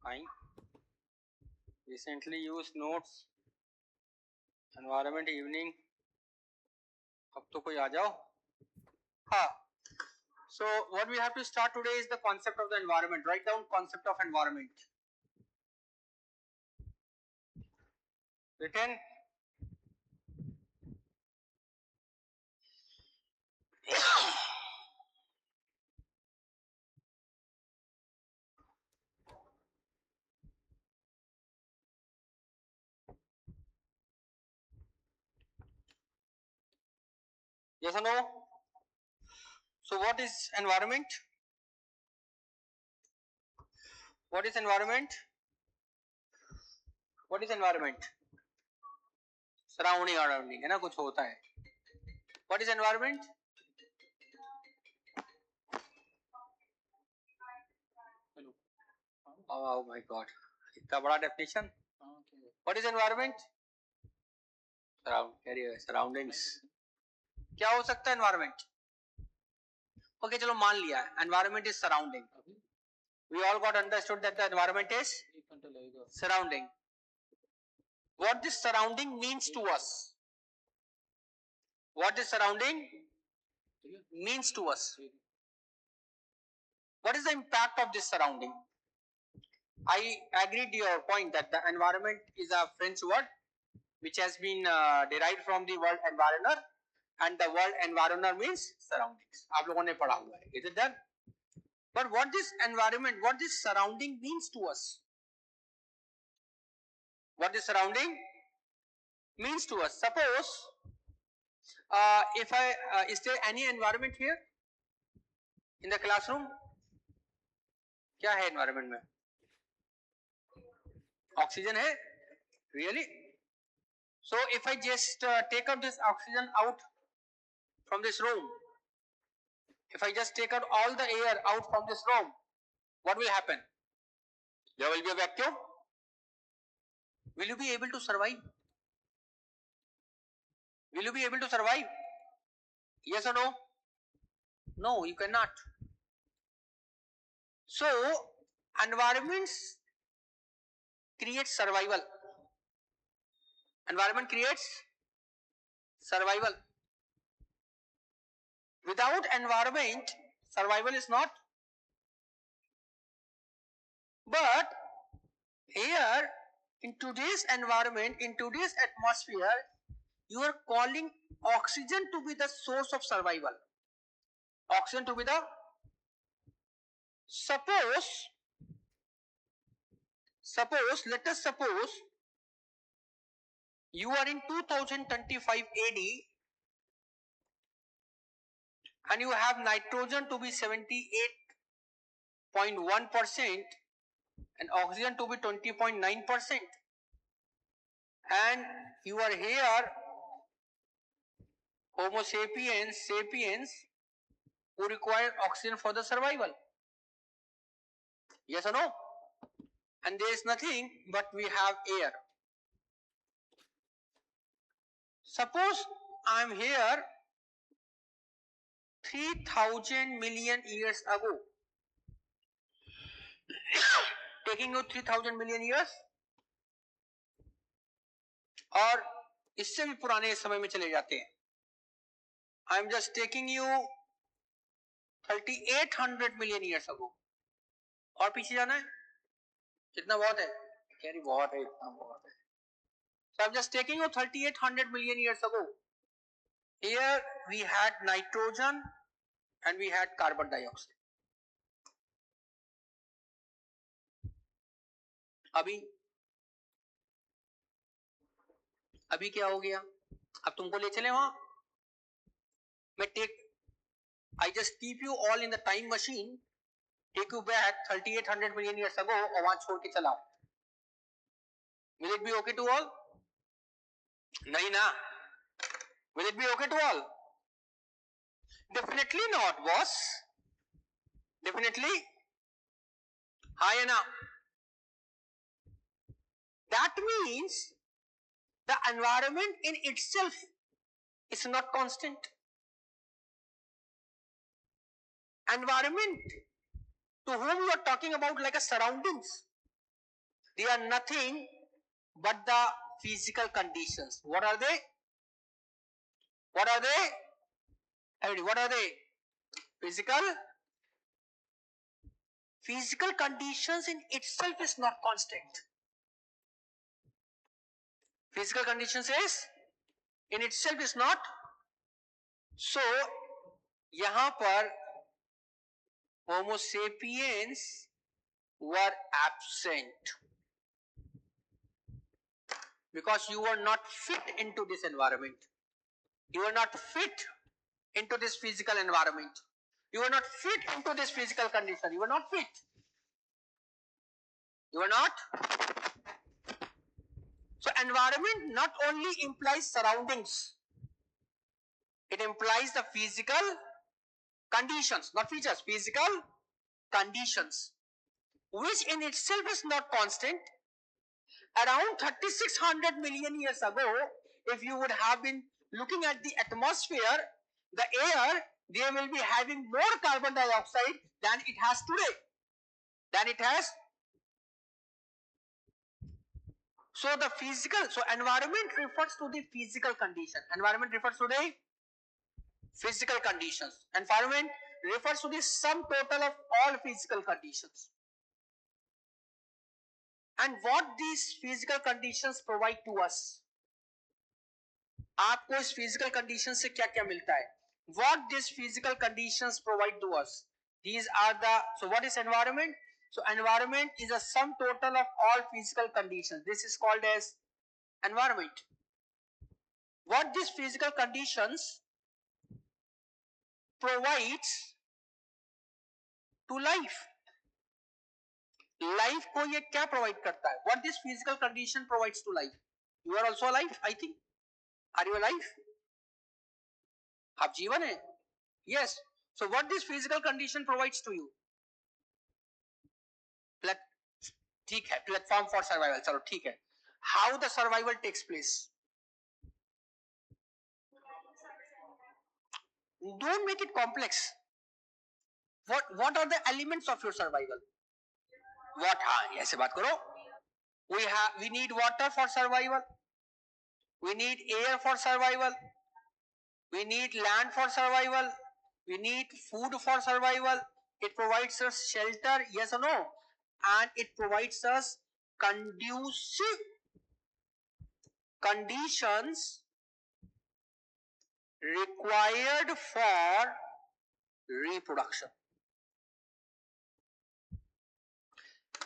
Fine. Recently used notes. Environment evening. अब तो कोई आ जाओ. हाँ. So what we have to start today is the concept of the environment. Write down concept of environment. Written. Yes or no? So what is environment? What is environment? What is environment? Surrounding है ना, कुछ होता है. What is environment? Oh my God, इतना बड़ा definition. What is environment? Surroundings. क्या हो सकता है environment? Okay, चलो मान लिया environment is surrounding. We all got understood that the environment is surrounding. What this surrounding means to us? What this surrounding means to us? What is the impact of this surrounding? I agreed to your point that the environment is a French word which has been derived from the word environner, and the word environner means surroundings. आप लोगों ने पढ़ा हुआ है. Is it done? But what this environment, what this surrounding means to us? What this surrounding means to us? Suppose is there any environment here in the classroom? क्या है environment में? Oxygen है? Really? So if I just take out this oxygen out from this room, if I just take out all the air out from this room, what will happen? There will be a vacuum. Will you be able to survive? Will you be able to survive? Yes or no? No, you cannot. So environments create survival. Environment creates survival. Without environment, survival is not. But here, in today's environment, in today's atmosphere, you are calling oxygen to be the source of survival. Oxygen to be the. Suppose, let us suppose you are in 2025 AD and you have nitrogen to be 78.1% and oxygen to be 20.9%, and you are here Homo sapiens who require oxygen for the survival. Yes or no? And there is nothing but we have air. Suppose I am here 3000 million years ago. Taking you 3000 million years, और इससे भी पुराने समय में चले जाते हैं. I am just taking you 3800 million years ago. और पीछे जाना है? कितना बहुत है? कह रही बहुत है, इतना बहुत है. So I am just taking you 3800 million years ago. Here we had nitrogen and we had carbon dioxide. अभी क्या हो गया? अब तुमको ले चले वहां. मैं I just keep you all in the time machine, take you back 3800 million years ago और वहां छोड़ के चलाओ. Will it be okay to all? नहीं ना. Will it be okay to all? Definitely not, boss. Definitely. हाँ या ना? That means the environment in itself is not constant. Environment to whom you are talking about like a surroundings, They are nothing but the physical conditions. What are they? What are they? Everybody, what are they? Physical conditions in itself is not constant. Physical conditions is in itself is not. So यहां पर Homo sapiens were absent because you were not fit into this environment. You were not fit into this physical environment. You were not fit into this physical condition. You were not fit. You were not. So environment not only implies surroundings, it implies the physical conditions, not features, physical conditions, which in itself is not constant. Around 3600 million years ago, if you would have been looking at the atmosphere, the air, they will be having more carbon dioxide than it has today. So the physical, so environment refers to the physical condition. Environment refers to the physical conditions. Environment refers to the sum total of all physical conditions. And what these physical conditions provide to us? आपको इस physical conditions से क्या क्या मिलता है? What these physical conditions provide to us? These are the, so what is environment? So environment is a sum total of all physical conditions. This is called as environment. What these physical conditions provides to life? Life को ये क्या provide करता है? What this physical condition provides to life? You are also alive, I think. Are you alive? आप जीवन है? Yes. So what this physical condition provides to you? ठीक है, platform for survival. चलो ठीक है. How the survival takes place? Don't make it complex. What are the elements of your survival? What? हाँ, ऐसे बात करो. We need water for survival. We need air for survival. We need land for survival. We need food for survival. It provides us shelter, yes or no? And it provides us conducive conditions required for reproduction.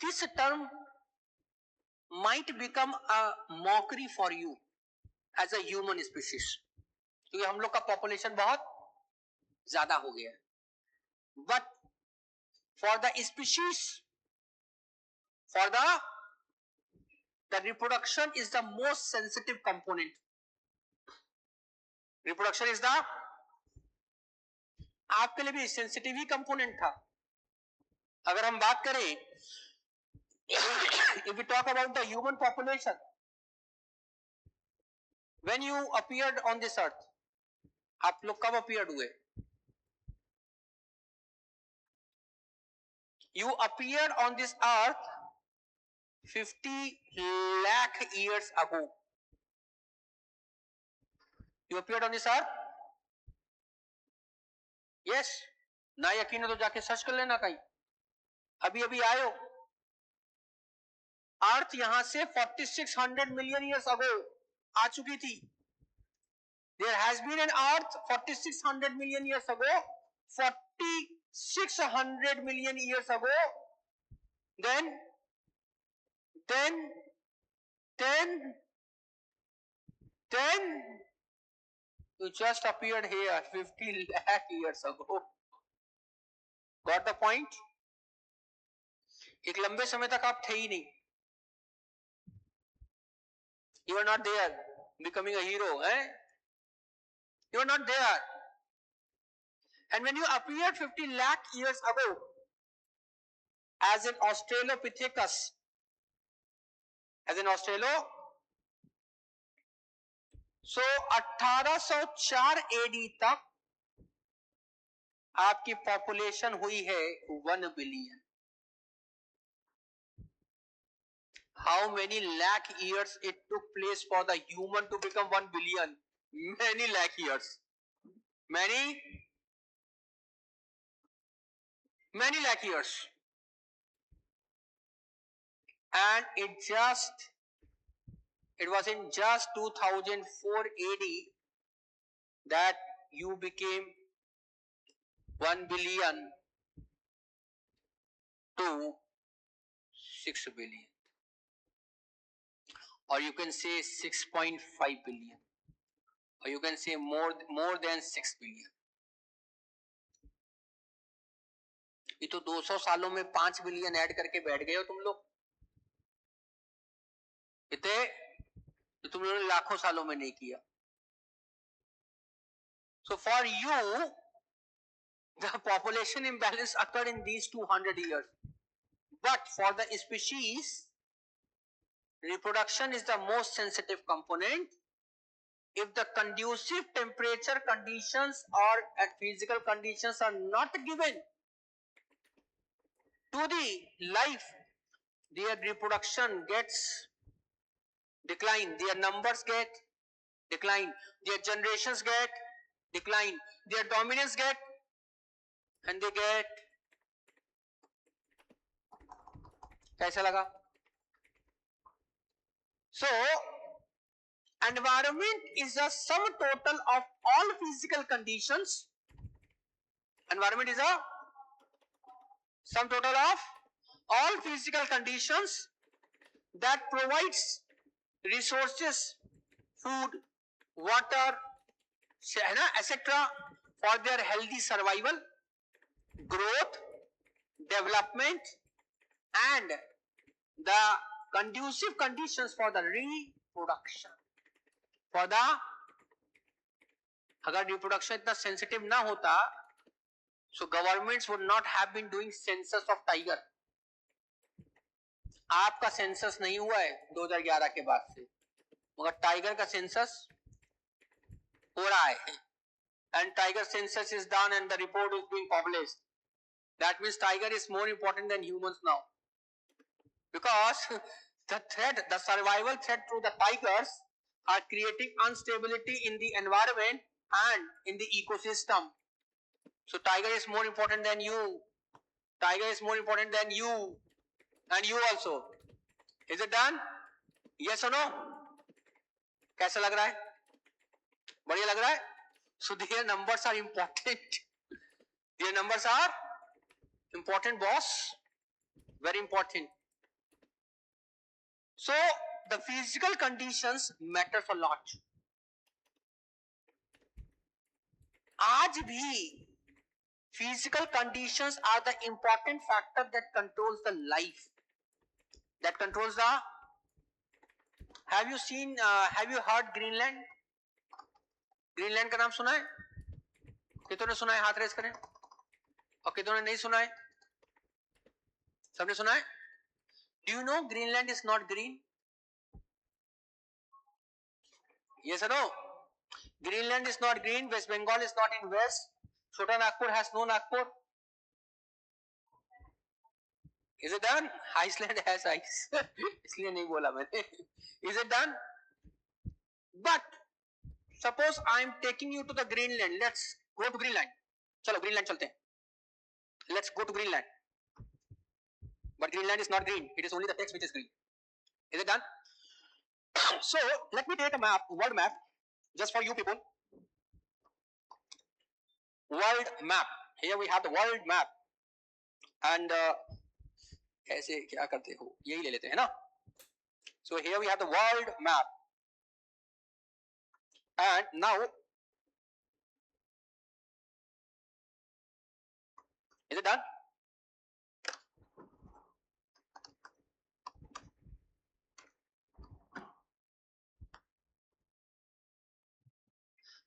This term might become a mockery for you as a human species, क्योंकि हम लोग का population बहुत ज़्यादा हो गया है. But for the species, for the reproduction is the most sensitive component. Reproduction is the, आपके लिए भी sensitive ही component था. अगर हम बात करें, if we talk about the human population, when you appeared on this earth, आप लोग कब appeared हुए? You appeared on this earth 50 lakh years ago. You appeared on this earth? Yes. ना यकीन है तो जाके सर्च कर लेना कहीं. अभी अभी आए हो. अर्थ यहां से 4600 million years ago आ चुकी थी. There has been an earth 4600 million years ago, 4600 million years ago. Then you just appeared here 50 lakh years ago. Got the point? एक लंबे समय तक आप थे ही नहीं. You are not there becoming a hero, eh? You are not there. And when you appeared 50 lakh years ago as an Australopithecus, so 1804 AD तक आपकी population हुई है 1 billion. How many lakh years it took place for the human to become 1 billion? Many lakh years. Many lakh years. And it was in just 2004 AD that you became 1 billion to 6 billion. Or you can say 6.5 billion. Or you can say more than 6 billion. ये तो 200 सालों में 5 billion add करके बैठ गए हो तुम लोग. इतने तो तुम लोगों ने लाखों सालों में नहीं किया. So for you, the population imbalance occurred in these 200 years. But for the species, reproduction is the most sensitive component. If the conducive temperature conditions or physical conditions are not given to the life, their reproduction gets declined, their numbers get declined, their generations get declined, their dominance get, and they get. कैसा लगा? So environment is a sum total of all physical conditions. Environment is a sum total of all physical conditions that provides resources, food, water, etc. for their healthy survival, growth, development, and the conducive conditions for the reproduction. For the अगर reproduction इतना sensitive ना होता, so governments would not have been doing census of tiger. आपका census नहीं हुआ है 2011 के बाद से, मगर टाइगर का सेंसस हो रहा है. And tiger census is done and the report is being published. That means tiger is more important than humans now, because the survival threat through the tigers are creating instability in the environment and in the ecosystem. So tiger is more important than you. Tiger is more important than you, and you also. Is it done? Yes or no? कैसा लग रहा है? बढ़िया लग रहा है? So their numbers are important. Their numbers are important, boss. Very important. So the physical conditions matters a lot. आज भी physical conditions are the important factor that controls the life. That controls the. Have you seen? Have you heard Greenland? Greenland का नाम सुना है? कितनों ने सुना है? हाथ रेस करें. और कितनों ने नहीं सुना है? सबने सुना है? Do you know Greenland is not green? Yes or no? Greenland is not green. West Bengal is not in west. Chota Nagpur has no Nagpur. Is it done? Iceland has ice. इसलिए नहीं बोला मैंने. Is it done? But suppose I am taking you to the Greenland. Let's go to Greenland. चलो Greenland चलते हैं. Let's go to Greenland. But Greenland is not green. It is only the text which is green. Is it done? So let me take a map, world map, just for you people. World map. Here we have the world map. And ऐसे क्या करते हो? यही ले लेते हैं ना? So here we have the world map. And now, is it done?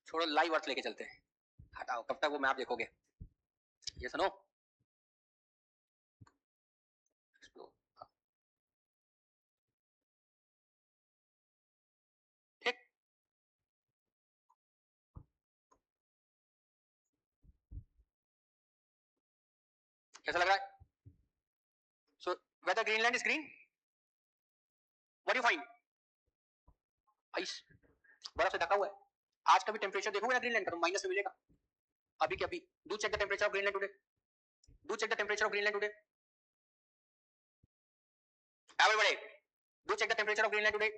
छोड़ो, लाइव अर्थ लेके चलते हैं. हटाओ, कब तक वो मैप देखोगे? ये सुनो. ठीक. कैसा लग रहा है? So whether Greenland is green? What you find? Ice, बर्फ से ढका हुआ है। आज का भी टेम्परेचर देखोगे ना ग्रीनलैंड का तो माइनस में मिलेगा अभी के अभी। Do check the temperature of Greenland today, do check the temperature of Greenland today, everybody do check the temperature of Greenland today.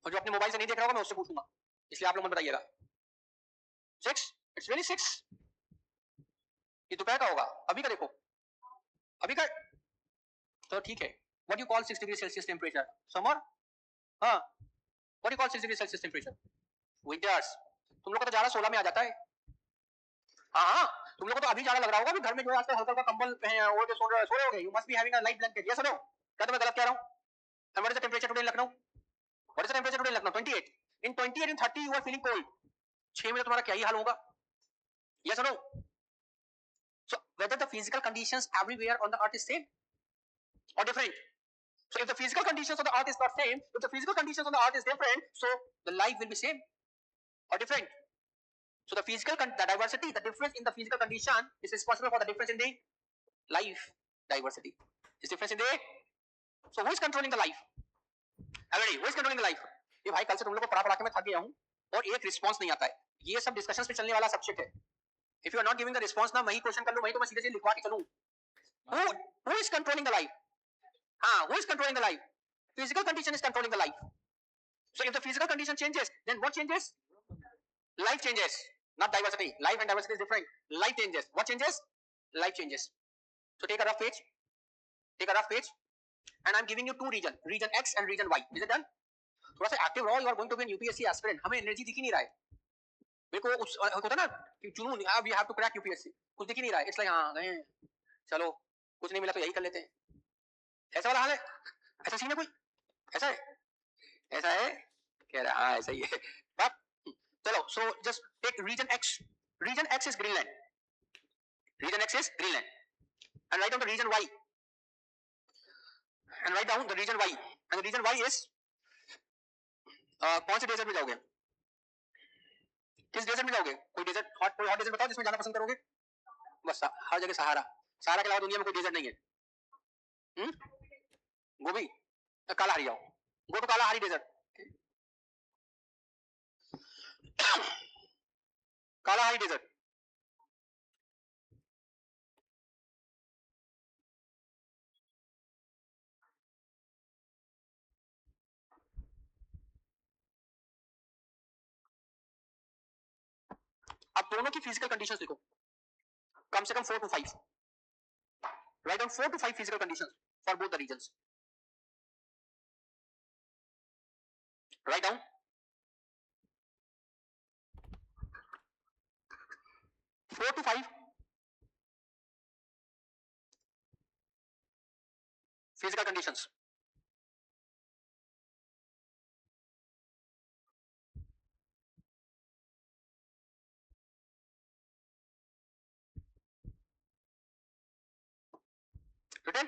और जो अपने मोबाइल से नहीं देख रहा होगा मैं उससे पूछूंगा, इसलिए आप लोग मत बताइएगा। 6, इट्स रियली 6। ये दोपहर का होगा, अभी का देखो, अभी का तो ठीक है। What you call 6 degree Celsius temperature? Summer? हाँ, what you call 6 degree Celsius temperature? Winters. तुम लोग का तो जाड़ा 16 में आ जाता है। हाँ, तुम लोग को तो अभी जाड़ा लग रहा होगा, घर में जो है आजकल हल्का हल्का कंबल ओढ़ के सो रहे होगे। You must be having a light blanket. Yes और नो? क्या तो मैं गलत कह रहा हूँ? And what is the temperature today in Lucknow? What is the temperature today in Lucknow? 28। In 28 in 30 you are feeling cold. 6 में तुम्हारा क्या ही हाल होगा? यस और no? So whether the physical conditions everywhere on the earth is same or different? So if the physical conditions of the earth is not same, if the physical conditions of the earth is different, so the life will be same or different. So the the diversity, the difference in the physical condition is responsible for the difference in the life diversity. Is difference in the, so who is controlling the life? Everybody, who is controlling the life? ये भाई कल से तुम लोग को पढ़ा के मैं थक गया हूँ और एक रिस्पॉन्स नहीं आता है। ये सब डिस्कशंस पे चलने वाला सब्जेक्ट है। If you are not giving the response ना, मैं ही क्वेश्चन कर लूं, मैं ही तो मैं सीधे सीधे लिखवा के चलूं। Who is controlling the life? हाँ, who is controlling the life? Physical condition is controlling the life. So if the physical condition changes, then what changes? Life changes, not diversity. Life and diversity is different. Life changes. What changes? Life changes. So take a rough page. Take a rough page, and I'm giving you two region, region X and region Y. Is it done? थोड़ा सा active रहो. You are going to be an UPSC aspirant. हमें energy दिख ही नहीं रहा है. मेरे को उस होता ना कि जुनून, अब we have to crack UPSC, कुछ दिख ही नहीं रहा है. इट्स लाइक हाँ गए, चलो कुछ नहीं मिला तो यही कर लेते हैं. ऐसा वाला हाल है. ऐसा सीन है कोई? ऐसा है? ऐसा है? कह रहा हाँ ऐसा ही है. अब चलो, so just take region X. Region X is Greenland. Region X is Greenland. And write down the region Y. And write down the region Y. And the region Y is कौन से डेजर्ट में जाओगे? किस desert में जाओगे? कोई desert hot, कोई hot desert बताओ जिसमें जाना पसंद करोगे. बस हर जगह सहारा. सहारा के अलावा दुनिया में कोई डेजर्ट नहीं है. गोभी, कालाहारी जाओ. Go to Kalahari desert. Kalahari desert. अब दोनों की फिजिकल कंडीशंस लिखो, कम से कम 4 to 5. Write down 4 to 5 physical conditions for both the regions. Write down 4 to 5 physical conditions. Written?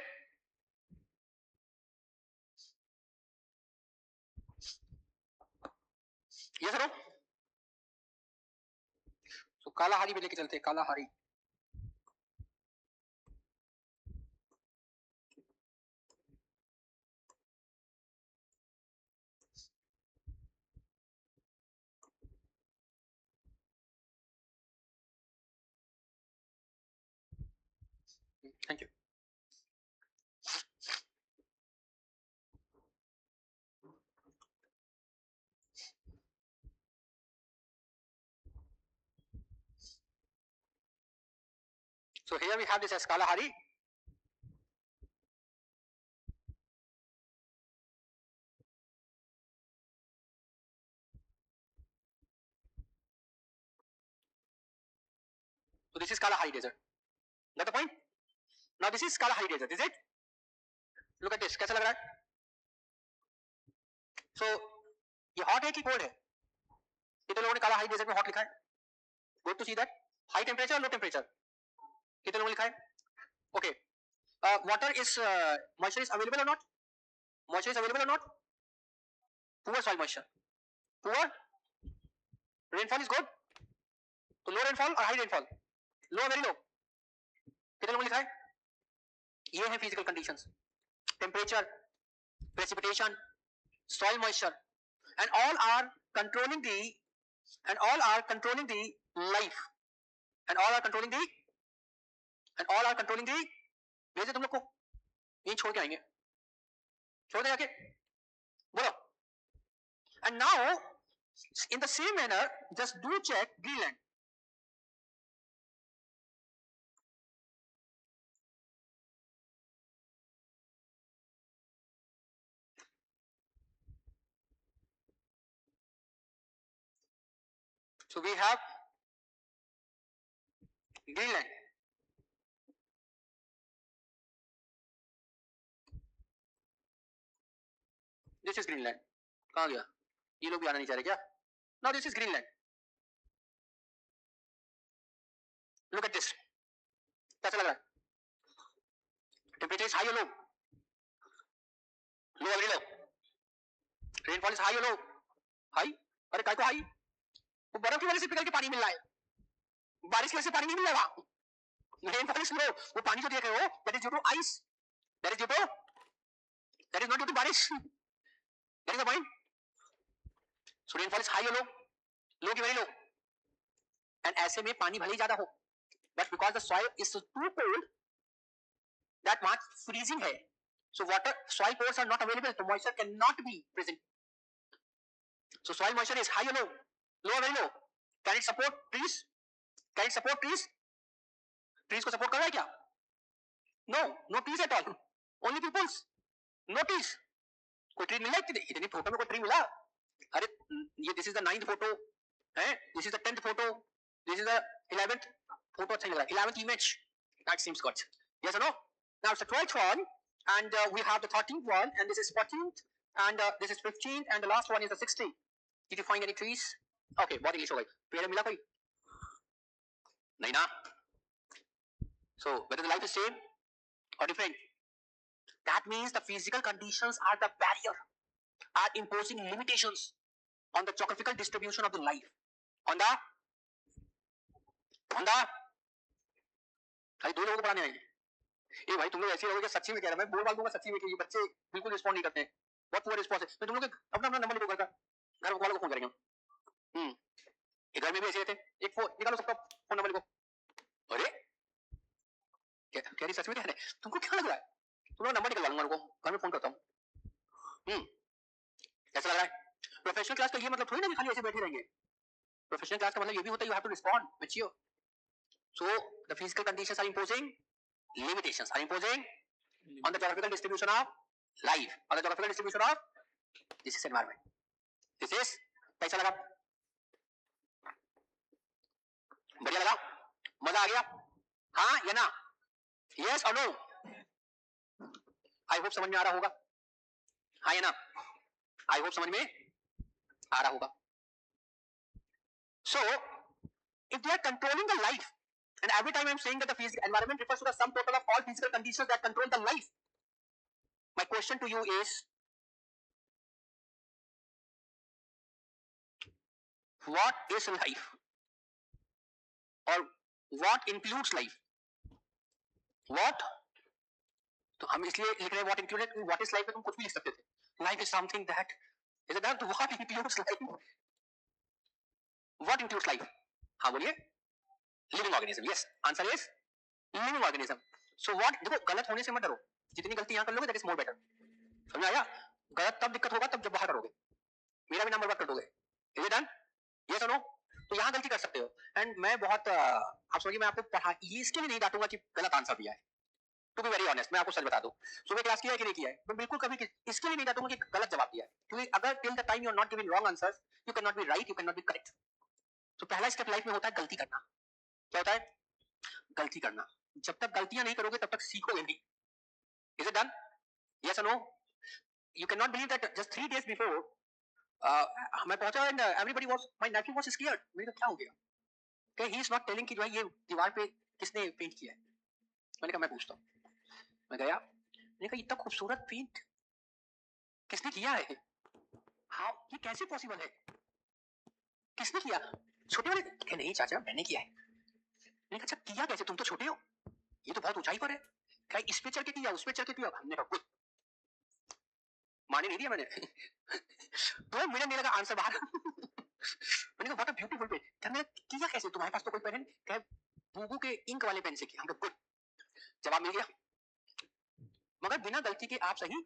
Yes or no? So Kalahari पे लेके चलते हैं. Kalahari. Thank you. So here we have this as Kalahari. So this is Kalahari desert. Got the point? Now this is Kalahari desert, is it? Look at this. कैसा लग रहा है? So ये hot है कि cold है? कितने लोगों ने Kalahari desert में hot लिखा है? Good to see that. High temperature or low temperature? कितने लोगों ने लिखा है? Okay. Water is moisture is available or not? Moisture is available or not? Poor soil moisture. Poor. Rainfall is good. तो low rainfall or high rainfall? Low, very low. कितने लोगों ने लिखा है? ये है physical conditions. Temperature, precipitation, soil moisture, and all are controlling the life, and all are controlling the भेजे तुम लोग को यही छोड़ के आएंगे, छोड़ दे जाके बोलो. And now in the same manner just do check Greenland. So we have Greenland. This is Greenland. कहाँ गया? ये लोग भी आना नहीं चाह रहे क्या? Now this is Greenland. Look at this. कैसा लग रहा है? Temperature is high or low? Low or very low? Rainfall is high or low? High? अरे काय को high? वो बर्फ की वजह से पिघल के पानी मिल रहा है. बारिश की वजह से पानी नहीं मिल रहा. Rainfall is low. वो पानी जो देख रहे हो, that is due to ice. That is not due to बारिश. That is the point. So rainfall is high or low? Low की very low. And ऐसे में पानी भले ही ज्यादा हो, but because the soil is too cold, that much freezing है. So soil pores are not available. So moisture cannot be present. So soil moisture is high or low? Low or very low? Can it support trees? Trees को support कर रहा है क्या? No trees at all. Only peoples. No trees. कोई tree मिला इतनी photo में कोई ट्री मिला? अरे ये this is the 9th photo, है? This is the 10th photo. This is the 11th photo. अच्छा लग रहा है. 11th image. That seems good. Yes or no? Now it's the 12th one, and we have the 13th one, and this is 14th, and this is 15th, and the last one is the 16th. Did you find any trees? Okay, बहुत English हो गई. पेड़ मिला कोई? नहीं ना. So whether the life is same or different, that means the physical conditions are the barrier, are imposing limitations on the geographical distribution of the life. On the भाई दो लोगों को पढ़ाने आएंगे. ए भाई तुम लोग ऐसे रहोगे, सच्ची में कह रहा मैं, बोल बाल दूंगा सच्ची में कि ये बच्चे बिल्कुल रिस्पॉन्ड नहीं करते हैं. बहुत पुअर रिस्पॉन्स है. तो तुम लोग अपना नंबर लिखो, घर वालों को फोन करेंगे. ये घर में भी ऐसे रहते. एक फोन निकालो, सबका फोन नंबर लिखो. अरे कह रही सच में कह रहे, तुमको क्या लग रहा है? तुम लोग नंबर निकलवा लूंगा, उनको घर में फोन करता हूँ. कैसा लग रहा है? प्रोफेशनल क्लास का ये मतलब थोड़ी ना कि खाली ऐसे बैठे रहेंगे. प्रोफेशनल क्लास का मतलब ये भी होता है, you have to respond mature. So the physical conditions are imposing limitations, are imposing on the geographical distribution of life, on the geographical distribution of this is environment. This is कैसा लगा? बढ़िया लगा? मजा आ गया? हाँ या ना? Yes or no? I hope समझ में आ रहा होगा. हाँ या ना? I hope समझ में आ रहा होगा. So if they are controlling the life, and every time I am saying that the physical environment refers to the sum total of all physical conditions that control the life, my question to you is, what is life? Or what includes life? What? तो हम इसलिए लिख रहे हैं what included. What is life में तुम कुछ भी लिख सकते थे. Life is something that is it that what includes life? What includes life? हाँ बोलिए. Living organism. Yes, answer is living organism. So what? देखो गलत होने से मत डरो. जितनी गलती यहाँ कर लोगे that is more better. समझ आया? गलत तब दिक्कत होगा तब जब बाहर करोगे. मेरा भी नाम बर्बाद कर दोगे. Is it done? Yes or no? तो यहाँ गलती कर सकते हो. And मैं बहुत आप समझिए, मैं आपको पढ़ा ये इसके लिए नहीं डांटूंगा कि गलत आंसर दिया है. To be very honest, मैं आपको सच बता दूं. सुबह क्लास किया है कि नहीं किया है? मैं बिल्कुल कभी इसके लिए नहीं डांटूंगा कि गलत जवाब दिया है. क्योंकि अगर till the time you are not giving wrong answers, you cannot be right, you cannot be correct. तो पहला स्टेप लाइफ में होता है गलती करना. क्या होता है? गलती करना. जब तक गलतियां नहीं करोगे तब तक सीखोगे नहीं. Is it done? Yes or no? You cannot believe that just 3 days before मैं पहुंचा and everybody was, my nephew was scared. मैंने कहा क्या हो गया? Okay, he is not telling कि जो है ये दीवार पे किसने पेंट किया है. मैंने कहा मैं पूछता हूँ. मैं गया, मैंने कहा इतना खूबसूरत पेंट किसने किया है? हाँ, ये कैसे पॉसिबल है? किसने किया? छोटे वाले कहे नहीं चाचा मैंने किया है. मैंने कहा अच्छा किया कैसे? तुम तो छोटे हो, ये तो बहुत ऊंचाई पर है. कहा इस पे चढ़ के किया, उस पे चढ़ के किया. हमने कहा माने नहीं दिया मैंने 2 मिनट नहीं लगा आंसर बाहर मैंने कहा व्हाट अ ब्यूटीफुल पेन। मैंने किया कैसे, तुम्हारे पास तो कोई पेन है? कहे बूबू के इंक वाले पेन से किया। हम कहा गुड, जवाब मिल गया। मगर बिना गलती के आप सही,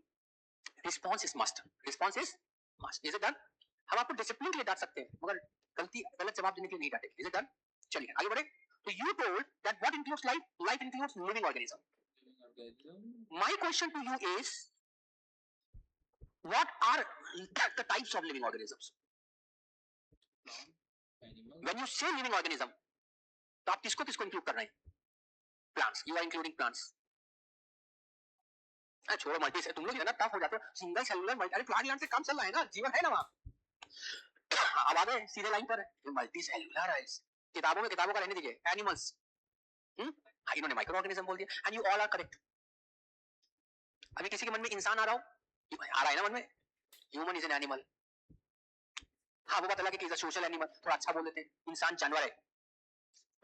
response is must, response is must. Is it done? हम आपको डिसिप्लिन के लिए डांट सकते हैं मगर गलती गलत जवाब देने के लिए नहीं डांटेंगे। Is it done? चलिए आगे बढ़े। तो you told that what includes life? Life includes living organism. My question to you is, what are the types of living organisms? When you say living organism, तो आप किसको किसको इंक्लूड कर रहे हैं? Plants. You are including plants. छोड़ो multi से, तुम लोग ना टफ हो जाते हो। सिंगल सेलुलर मल्टी, अरे प्लांट लैंड से काम चल रहा है ना, जीवन है ना वहाँ। अब आ गए सीधे लाइन पर, मल्टी सेलुलर है। किताबों में किताबों का रहने दीजिए। एनिमल्स, इन्होंने माइक्रो ऑर्गेनिज्म बोल दिया, and you all are correct. अभी किसी के मन में इंसान आ रहा हो, आ रहा है ना मन में, ह्यूमन इज एन एनिमल। हाँ वो बात अलग है कि इज अ सोशल एनिमल, थोड़ा अच्छा बोल देते हैं, इंसान जानवर है।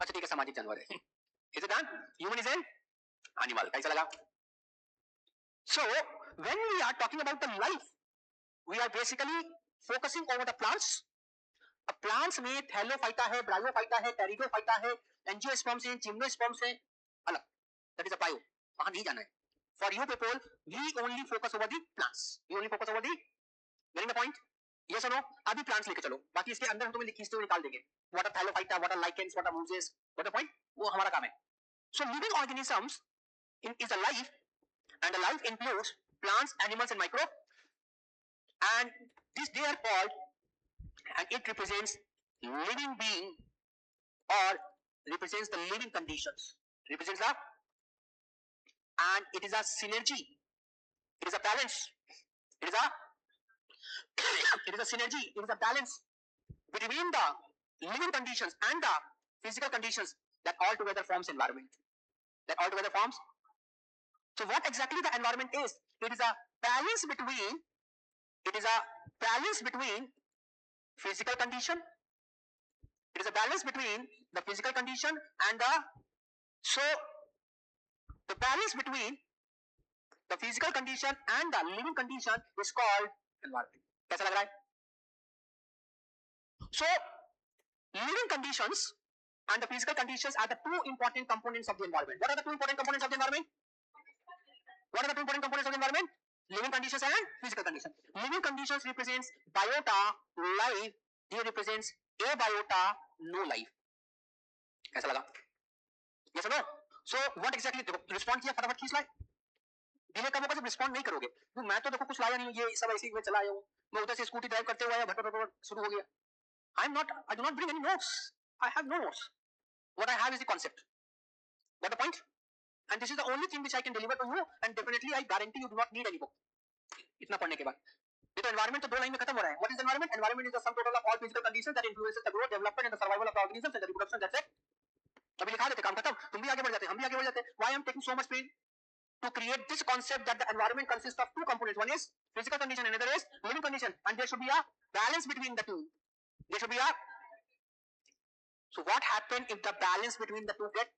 अच्छा ठीक है, सामाजिक जानवर है। Is it done? Human is an animal. कैसा लगा? So when we are talking about the life, we are basically focusing over the plants. अब plants में थैलोफाइटा है, ब्रायोफाइटा है, टेरिडोफाइटा है, एंजियोस्पर्म्स हैं, जिम्नोस्पर्म्स हैं, अलग। That is a bio. वहाँ नहीं जाना है। For you people, we only focus over the plants. We only focus over the, getting the point? Yes or no? अभी plants लेके चलो, बाकी इसके अंदर हम तुम्हें खींचते हुए निकाल देंगे। What are thallophyta, what are lichens, what are mousses, what are point? वो हमारा काम है। So living organisms is a life, and a life includes plants, animals, and micro. And this they are called, and it represents living being or represents the living conditions. Represents the, and it is a synergy. It is a balance. It is a it is a synergy. It is a balance between the living conditions and the physical conditions that all together forms environment. That all together forms. So what exactly the environment is? It is a balance between. It is a balance between physical condition. It is a balance between the physical condition and the, so the balance between the physical condition and the living condition is called environment. कैसा लग रहा है? So living conditions and the physical conditions are the two important components of the environment. What are the two important components of the environment? What are the two important components of the environment? Living conditions and physical conditions. Living conditions represents biota, life. Here represents abiota, no life. कैसा लगा? Yes or no? So what exactly? देखो respond किया, फटाफट खींच लाए। Delay कब होगा जब रिस्पॉन्ड नहीं करोगे। तो मैं तो देखो कुछ लाया नहीं, ये सब ऐसे ही मैं चला आया हूँ। मैं उधर से स्कूटी ड्राइव करते हुए आया, भटभट शुरू हो गया। I do not bring any notes. I have no notes. What I have is the concept. Got the point? And this is the only thing which I can deliver to you, and definitely I guarantee you do not need any book. इतना पढ़ने के बाद ये तो environment तो दो line में खत्म हो रहा है। What is environment? Environment is the sum total of all physical conditions that influences the growth, development and the survival of the organisms and the reproduction. That's it. अभी लिखा देते, काम खत्म। तुम भी आगे बढ़ जाते, हम भी आगे बढ़ जाते। Why I am taking so much pain to create this concept that the environment consists of two components. One is physical condition, and another is living condition, and there should be a balance between the two. There should be a. So what happens if the balance between the two get?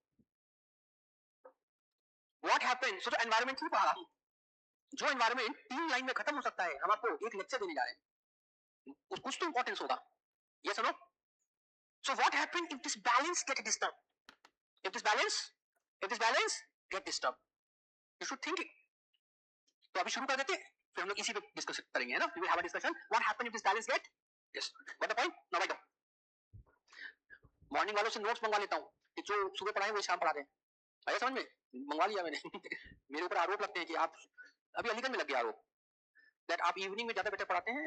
What happens? So the environment की पढ़ा, जो environment 3 line में खत्म हो सकता है, हम आपको एक लेक्चर देने जा रहे हैं, कुछ तो इंपॉर्टेंस होगा। Yes or no? So what happens if this balance get disturbed? If this balance get disturbed, you should think it. तो अभी शुरू कर देते, फिर हम लोग इसी पे डिस्कस करेंगे, है ना? We will have a discussion. What happens if this balance get? Yes. Got the point? Now write down. Morning वालों से नोट्स मंगवा लेता हूँ कि जो सुबह पढ़ाए वो शाम पढ़ा दें। आया समझ में? मंगवा लिया मैंने। मेरे ऊपर आरोप लगते हैं कि आप, अभी अलीगढ़ में लग गया आरोप, दैट आप इवनिंग में ज्यादा बेटर पढ़ाते हैं,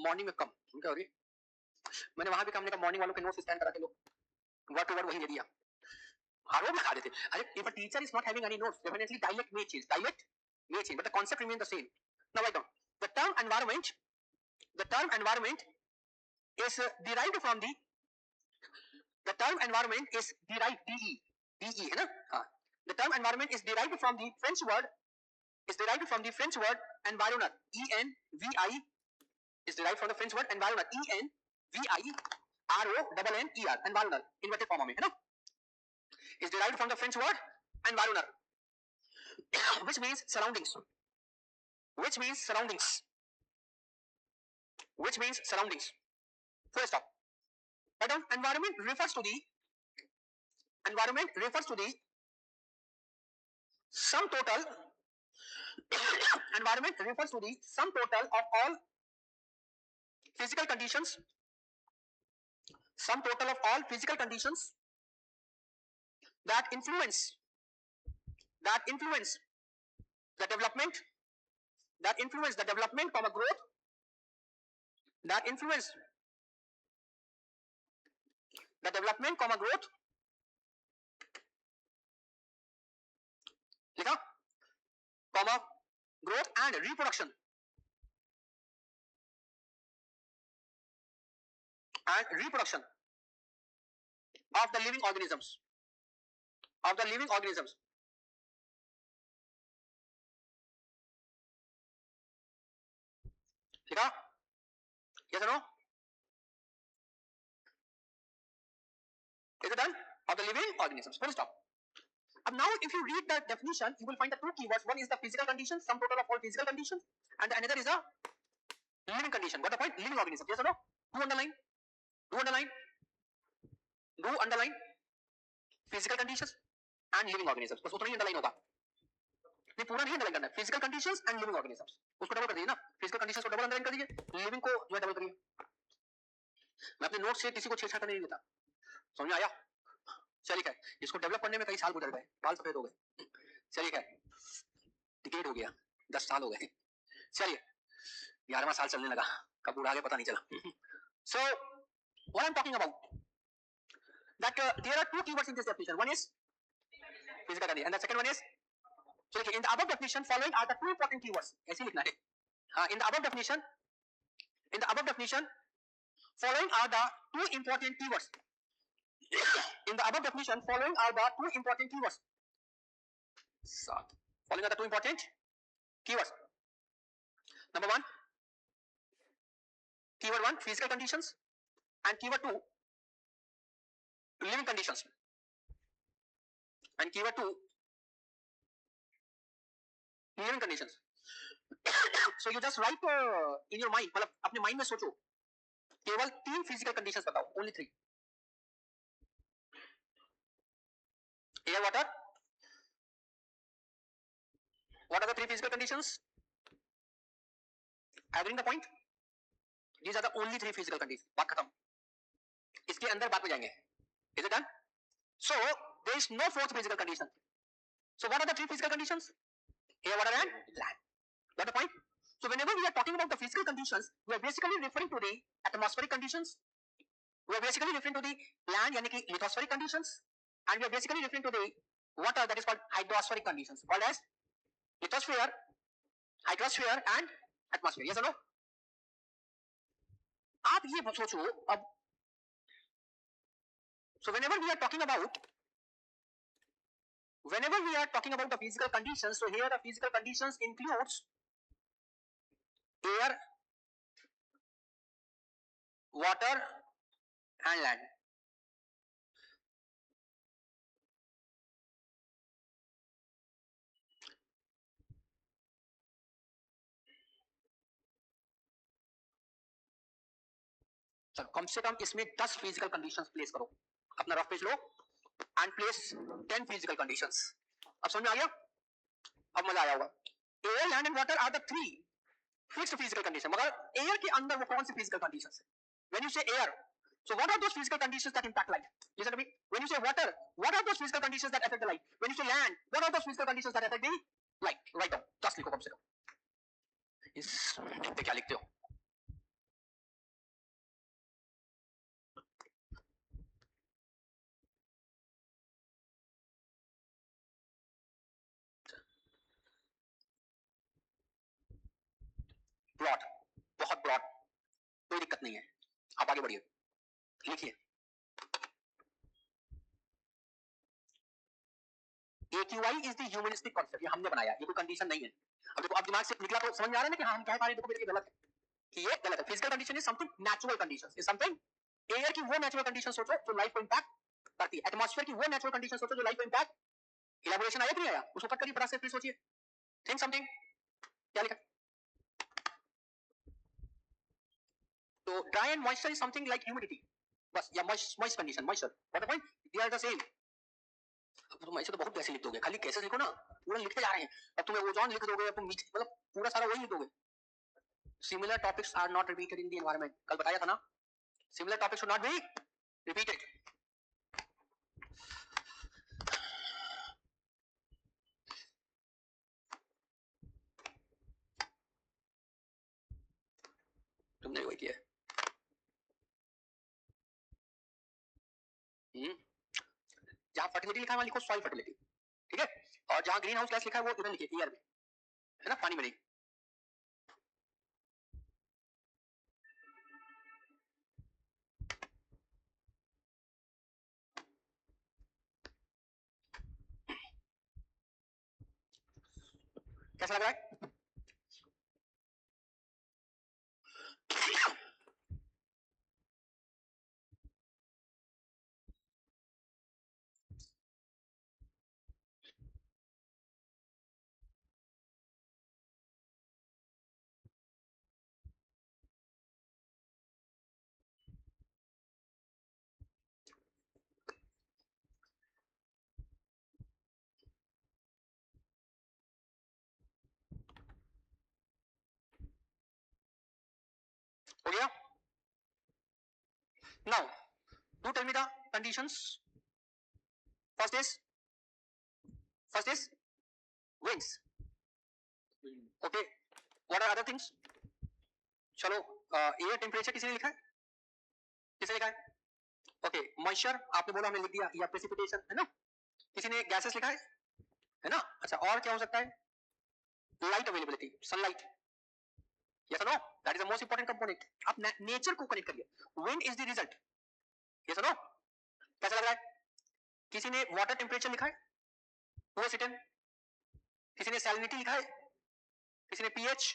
मॉर्निंग में कम। क्या हो रही? मैंने वहां भी काम नहीं कहा, मॉर्निंग वालों के नोट्स स्कैन करा के लो, वर्ड टू वर्ड वही दे दिया। आरोप लगा देते। अरे if a teacher is not having any notes, definitely dialect may change, but the concept remains the same. Now write down. The term environment is derived from the term environment is derived, de है ना? हाँ. The term environment is derived from the French word environner, E-N-V-I, is derived from the French word environner, E-N-V-I-R-O-N-N-E-R, environner, inverted form में, है ना? Is derived from the French word environner, which means surroundings. which means surroundings, which means surroundings. Full stop. But environment refers to the sum total environment refers to the sum total of all physical conditions, sum total of all physical conditions that influence the development, comma growth, that influence the development, comma growth, लिखा, comma growth and reproduction of the living organisms, लिखा, yes or no? Is it done? Of the living organisms. Full stop. Now if you read the definition, you will find the two keywords. One is the physical conditions, sum total of all physical conditions, and another is a living condition. Got the point? Living organism. Yes or no? Do underline physical conditions and living organisms. बस उतना ही underline होगा, नहीं पूरा नहीं underline करना है. Physical conditions and living organisms. उसको double कर दीजिए ना. Physical conditions को डबल underline कर दीजिए, living को जो है डबल करिए. मैं अपने नोट से किसी को छेड़छाड़ करने नहीं देता. समझ में आया? चलिए खैर, इसको डेवलप करने में कई साल गुजर गए, बाल सफेद हो गए. चलिए खैर, डिकेड हो गया, 10 साल हो गए. चलिए 11वां साल चलने लगा, कब बूढ़ा गया पता नहीं चला. So what I'm talking about, that there are two keywords in this definition. One is physical condition and the second one is, so in the above definition following are the two important keywords. ऐसे लिखना है. In the above definition following are the two important keywords. In the above definition following are the two important keywords. Following are the two important keywords. Number one, keyword 1 physical conditions, and keyword 2 living conditions, and keyword 2 living conditions. So you just write in your mind, मतलब अपने mind में सोचो, केवल 3 physical conditions बताओ, only 3. Air, water. What are the 3 physical conditions? Agreeing the point? These are the only 3 physical conditions. बात खत्म. इसके अंदर बात में जाएंगे. Is it done? So there is no fourth physical condition. So what are the 3 physical conditions? Air, water and land. Got the point? So whenever we are talking about the physical conditions, we are basically referring to the atmospheric conditions. We are basically referring to the land, यानी कि lithospheric conditions, and we are basically referring to the water, that is called hydrospheric conditions, called as lithosphere, hydrosphere and atmosphere. Yes or no? आप ये सोचो अब, so whenever we are talking about the physical conditions, so here the physical conditions includes air, water and land. चलो कम से कम इसमें 10 physical conditions place करो. अपना rough page लो एंड प्लेस 10 फिजिकल कंडीशंस. अब समझ में आ गया? अब मजा आया होगा. Air, land and water are the 3 fixed physical condition. मगर एयर के अंदर वो कौन सी फिजिकल कंडीशंस है? When you say air, so what are those physical conditions that impact life? Listen to me. When you say water, what are those physical conditions that affect the life? When you say land, what are those physical conditions that affect the life? Write down. 10 लिखो कम से कम. इस देखते क्या लिखते हो? Broad, बहुत broad, कोई दिक्कत नहीं है. आप आगे बढ़िए, लिखिए. AQI is the humanistic concept. ये हमने बनाया, ये कोई कंडीशन नहीं है. अब देखो, अब दिमाग से निकला तो समझ में आ रहा है ना कि हाँ हम क्या कह रहे हैं. देखो बेटा ये गलत है, कि ये गलत है. Physical condition is something natural conditions, is something. Air की वो नेचुरल कंडीशन सोचो जो लाइफ को इंपैक्ट करती है. एटमॉस्फेयर की वो नेचुरल कंडीशन सोचो जो लाइफ को इंपैक्ट. इलैबोरेशन आया कि नहीं आया? उसको कट करिए, बड़ा से फिर सोचिए. Think something. क्या लिखा? तो dry and moisture is something like humidity बस, या moist condition, moisture, what the point, they are the same. अब तुम ऐसे तो बहुत कैसे लिख दोगे, खाली कैसे लिखो ना, पूरा लिखते जा रहे हैं। अब तुम्हें ओजोन लिख दोगे, अब तुम मतलब पूरा सारा वही लिख दोगे। Similar topics are not repeated in the environment, कल बताया था ना, similar topics should not be repeated. तुमने वही किया है। जहां फर्टिलिटी लिखा है वहां लिखो सॉइल फर्टिलिटी, ठीक है, और जहां ग्रीन हाउस गैस लिखा है वो इधर लिखिए एयर में, है ना, पानी में नहीं। कैसा लग रहा है? हो गया? Now, do tell me the conditions. First is winds. Okay. What are other things? चलो, एयर टेम्परेचर किसी ने लिखा है? किसने लिखा है? ओके, मॉइस्चर आपने बोला, हमने लिख दिया, या प्रेसिपिटेशन, है ना? किसी ने गैसेस लिखा है ना? अच्छा, और क्या हो सकता है? लाइट अवेलेबिलिटी, सनलाइट, यस और no? That is the most important component. आप नेचर को कनेक्ट करिए। Wind is the result, yes और नो? कैसा लग रहा है? किसी ने वाटर टेम्परेचर लिखा है? वो सिटन। किसी ने सैलिनिटी लिखा है? किसी ने पीएच,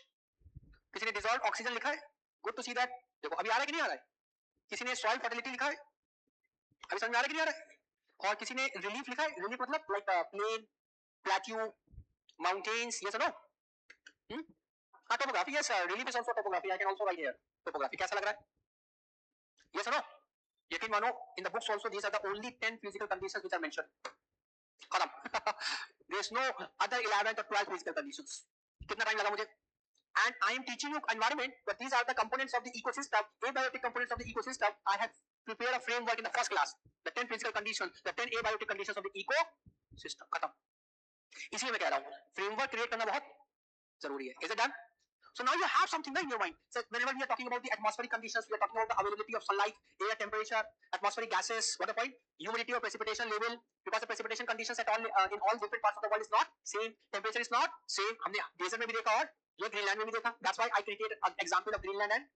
किसी ने डिसॉल्व ऑक्सीजन लिखा है? Good to see that. देखो अभी आ रहा है कि नहीं आ रहा है? किसी ने सॉइल फर्टिलिटी लिखा है? अभी समझ में आ रहा है कि नहीं आ रहा है? और किसी ने रिलीफ लिखा है? रिलीफ मतलब like plain, plateau, mountains, yes और नो? हाँ, topography, yes, relief is also topography, I can also write here topography. कैसा लग रहा है? यस और नो? यकीन मानो, in the books also these are the only 10 physical conditions which are mentioned. खत्म। There is no other 11 or 12 physical conditions. कितना time लगा मुझे? And I am teaching you environment, but these are the components of the ecosystem, abiotic components of the ecosystem. I have prepared a framework in the first class, the 10 physical conditions, the 10 abiotic conditions of the ecosystem. खत्म। इसलिए मैं कह रहा हूँ framework create करना बहुत जरूरी है। Is it done? So now you have something in your mind. So whenever we are talking about the atmospheric conditions, we are talking about the availability of sunlight, air temperature, atmospheric gases, what the point? Humidity or precipitation level, because the precipitation conditions at all in all different parts of the world is not same, temperature is not same. हमने desert में भी देखा और ये Greenland में भी देखा. That's why I created an example of Greenland and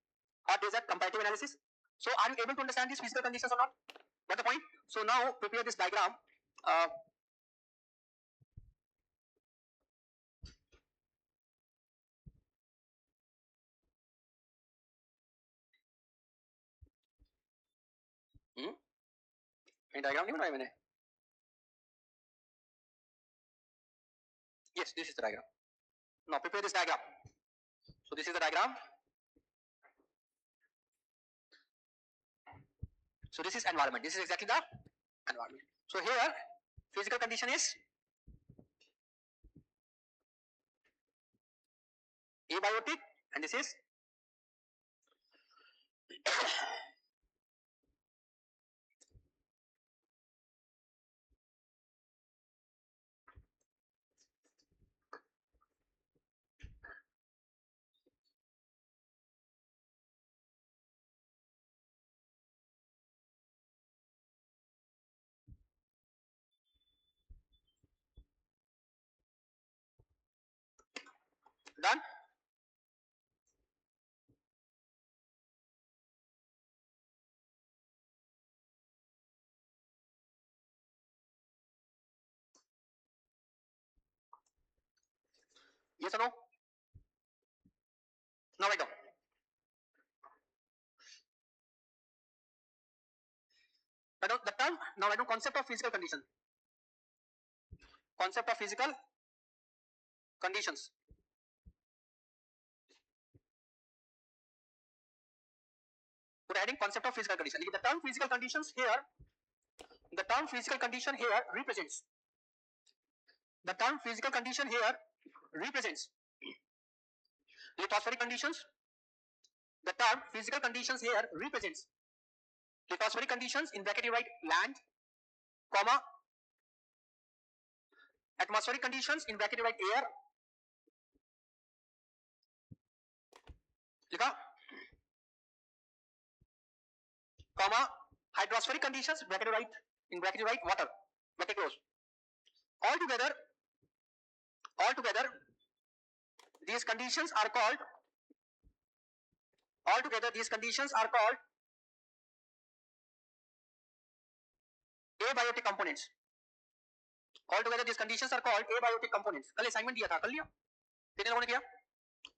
hot desert comparative analysis. So are you able to understand these physical conditions or not? What the point? So now prepare this diagram. Diagram नहीं बनाया मैंने? Yes, this is the diagram. Now prepare this diagram. So this is the diagram. So this is environment. This is exactly the environment. So here physical condition is abiotic and this is done. Yes or no? Now write down. Write down the term. Now write down concept of physical condition. Concept of physical conditions. the heading concept of physical condition. The term physical conditions here, the term physical condition here represents, the term physical condition here represents lithospheric conditions. The term physical conditions here represents lithospheric conditions, in bracket you write land, comma, atmospheric conditions, in bracket you write air, लिखा, comma, hydrospheric conditions, bracket you write, in bracket you write water, bracket close. Altogether, these conditions are called, altogether these conditions are called abiotic components. Altogether these conditions are called abiotic components. कल assignment दिया था, कर लिया? कितने लोगों ने किया?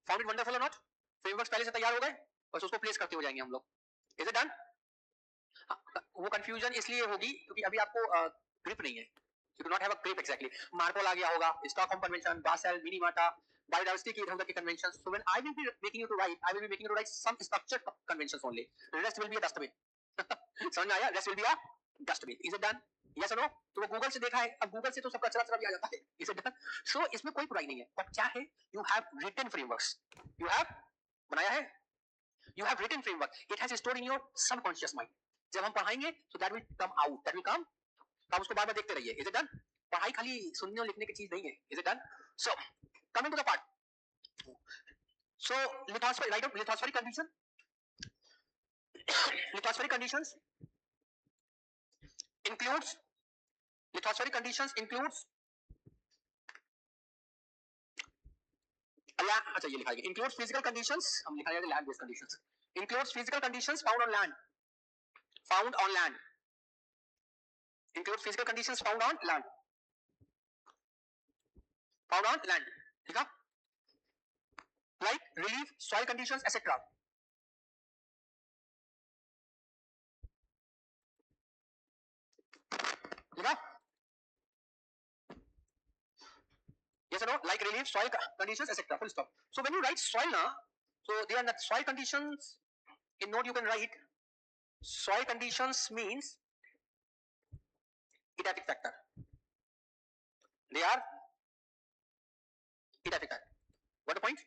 Found it wonderful or not? Frameworks पहले से तैयार हो गए, बस उसको प्लेस करते हो जाएंगे हम लोग. Is it done? वो कंफ्यूजन इसलिए होगी क्योंकि अभी आपको ग्रिप नहीं है. You do not have a grip exactly. मार्कोल आ गया होगा, स्टॉकहोम कन्वेंशन, बासेल, मिनीमाटा, बायोडाइवर्सिटी की इधर उधर की conventions. So when I will be making you to write, I will be making you to write some structured conventions only. The rest will be a dustbin. समझ में आया? Rest will be a dustbin. Is it done? Yes or no? तो वो Google से देखा है, अब Google से तो सब कचरा भी आ जाता है. Is it done? So इसमें कोई बुराई नहीं है. बट क्या है? You have written frameworks. You have बनाया है. You have written framework. It has stored in your subconscious mind. जब हम पढ़ाएंगे, so that will come out. That will come. आप उसको बार-बार देखते रहिए. Is it done? पढ़ाई खाली सुनने और लिखने की चीज नहीं है. Is it done? So coming to the part. So lithospheric, write down lithospheric condition. Lithospheric conditions includes, lithospheric conditions includes, अच्छा ये लिखा है, includes physical conditions, हम लिखा है land based conditions, includes physical conditions found on land, found on land, includes physical conditions found on land, found on land, ठीक है? Like relief, soil conditions, etc. ठीक है? Yes or no? Like relief, soil conditions, etc. Full stop. So when you write soil now, so they are not soil conditions. In note you can write soil conditions means edaphic factor. They are edaphic factor. What the point?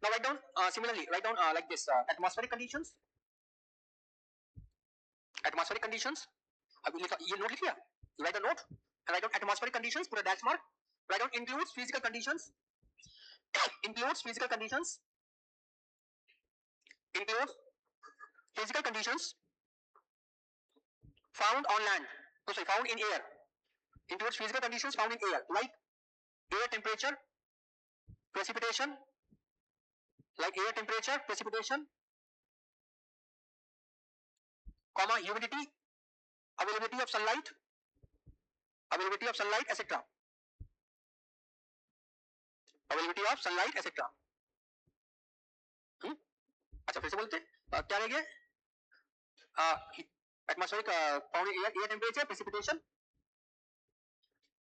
Now write down similarly. Write down like this: atmospheric conditions. Atmospheric conditions. ये note लिख लिया. You write a note and write down atmospheric conditions. Put a dash mark. Write down includes physical conditions. Includes physical conditions. Includes physical conditions found on land. Oh, sorry, found in air. Includes physical conditions found in air, like air temperature, precipitation, like air temperature, precipitation, comma, humidity, availability of sunlight, etc. Availability of sunlight, etc. अच्छा फिर से बोलते क्या रह गया? Atmospheric found in air temperature, precipitation,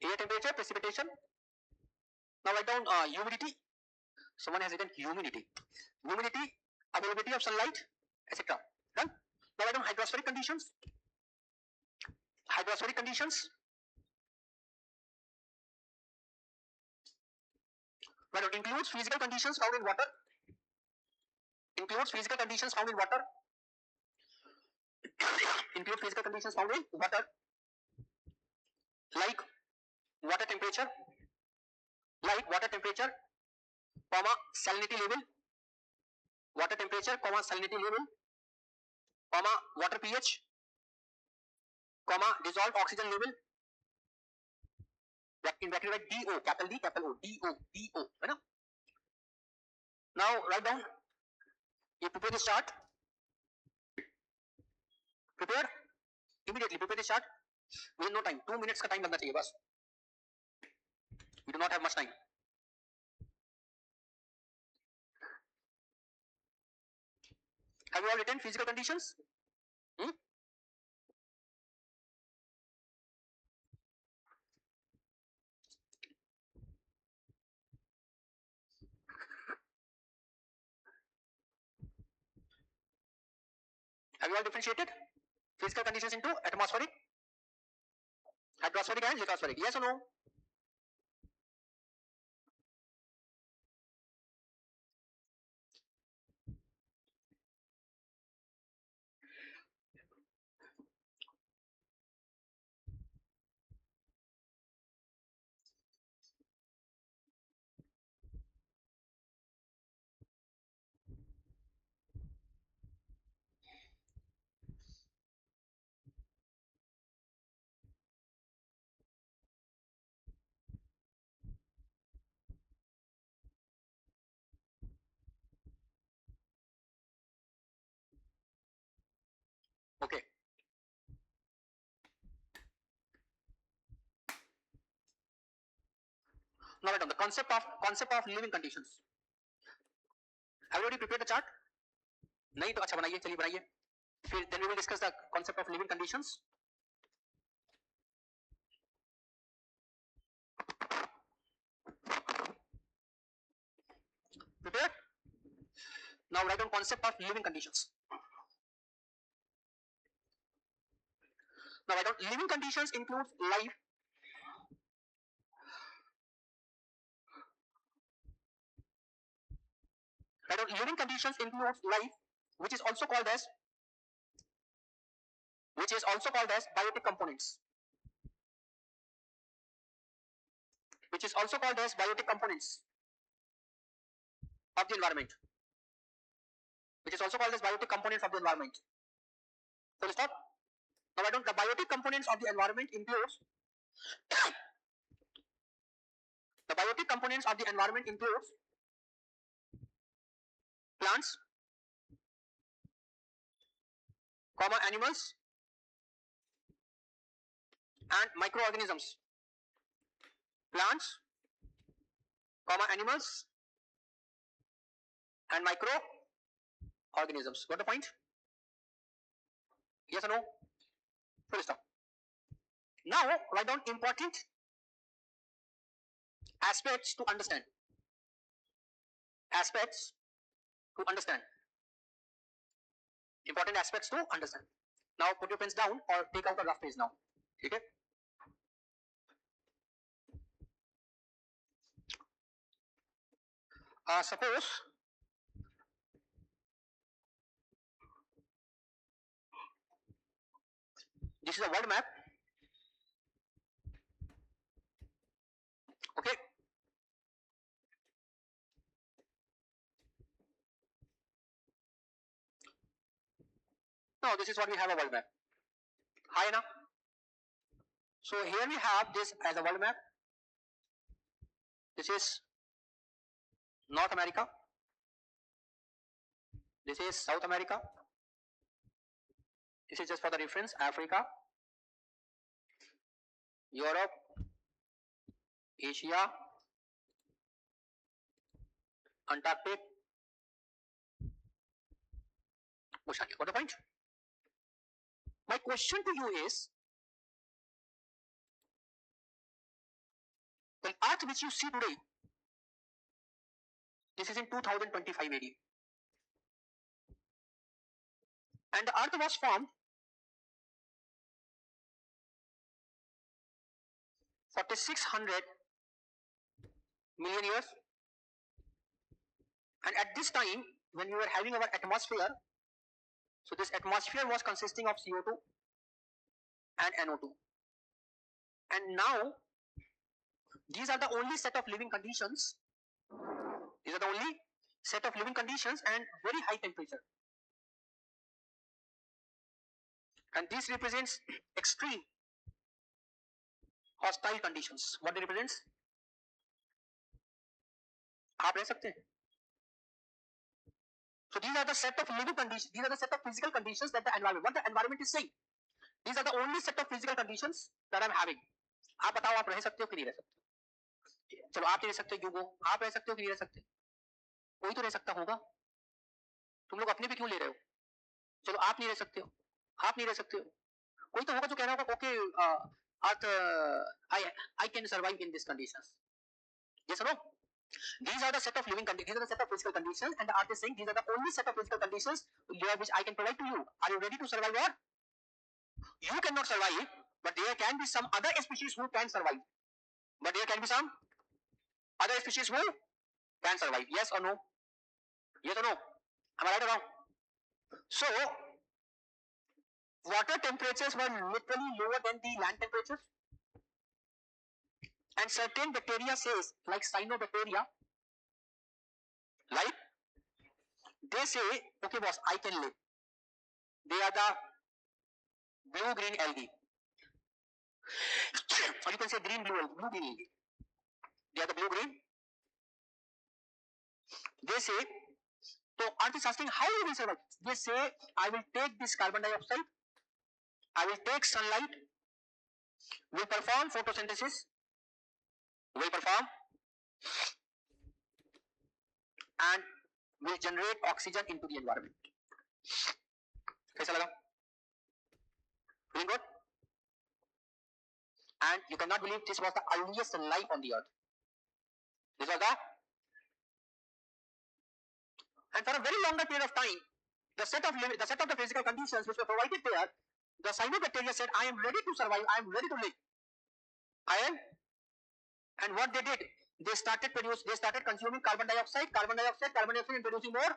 air temperature, precipitation. Now write down humidity. Someone has written humidity, availability of sunlight, etc. Done. Now write down hydrospheric conditions. Hydrospheric conditions. Write down includes physical conditions found in water. Includes physical conditions found in water. Include physical conditions found in water, like water temperature, comma, salinity level, water temperature, comma, salinity level, comma, water pH, comma, dissolved oxygen level, in bracket write DO, capital D, capital O, DO, है ना? Now write down, you prepare the chart, prepare, immediately prepare the chart, within no time, 2 minutes का time लगना चाहिए बस, we do not have much time. Have you all written physical conditions? Have you all differentiated physical conditions into atmospheric, hydrospheric and lithospheric? Yes or no? Okay. Now write down the concept of living conditions. Everybody prepare the chart? नहीं तो अच्छा बनाइए, चलिए बनाइए. फिर then we will discuss the concept of living conditions. Prepared? Now write down concept of living conditions. Now write down living conditions includes life. Write down living conditions includes life, which is also called as biotic components. Which is also called as biotic components of the environment. Which is also called as biotic components of the environment. Full stop. Now write down the biotic components of the environment includes the biotic components of the environment includes plants, animals, and microorganisms. Plants, animals, and microorganisms. Got the point? Yes or no? Full stop. Now write down important aspects to understand. Aspects to understand. Important aspects to understand. Now put your pens down or take out a rough page now. Okay? Suppose this is a world map. Okay. Now this is what we have a world map. Hi now. So here we have this as a world map. This is North America. This is South America. This is just for the reference. Africa, Europe, Asia, Antarctic, Oceania. Got the point? My question to you is, the Earth which you see today, this is in 2025 AD. And the Earth was formed 4600 million years. And at this time, when we were having our atmosphere, so this atmosphere was consisting of CO2 and NO2. And now, these are the only set of living conditions. These are the only set of living conditions and very high temperature. And this represents extreme hostile conditions. What it represents? आप रह सकते हैं. So these are the set of living conditions. These are the set of physical conditions that the environment. What the environment is saying. These are the only set of physical conditions that I'm having. आप बताओ आप रह सकते हो कि नहीं रह सकते? चलो आप नहीं रह सकते क्यों? आप रह सकते हो कि नहीं रह सकते? कोई तो रह सकता होगा. तुम लोग अपने पे क्यों ले रहे हो? चलो आप नहीं रह सकते हो. आप नहीं रह सकते हो. कोई तो होगा जो कह रहा होगा okay Earth I can survive in these conditions. Yes or no? These are the set of living conditions. These are the set of physical conditions, and the art is saying these are the only set of physical conditions which I can provide to you. Are you ready to survive or? You cannot survive, but there can be some other species who can survive. But there can be some other species who can survive. Yes or no? Yes or no? Am I right or wrong? So, water temperatures were literally lower than the land temperatures. And certain bacteria says, like cyanobacteria, right? They say, okay boss, I can live. They are the blue-green algae. Or you can say green-blue algae, blue-green algae. They are the blue-green. They say, so Earth is asking, how will we survive? They say, I will take this carbon dioxide, I will take sunlight, will perform photosynthesis, will perform, and will generate oxygen into the environment. कैसा लगा? Feeling good? And you cannot believe this was the earliest life on the earth. This was the, and for a very longer period of time, the set of the physical conditions which were provided there, the cyanobacteria said, I am ready to survive, I am ready to live. I am. And what they did, they started consuming carbon dioxide, and producing more.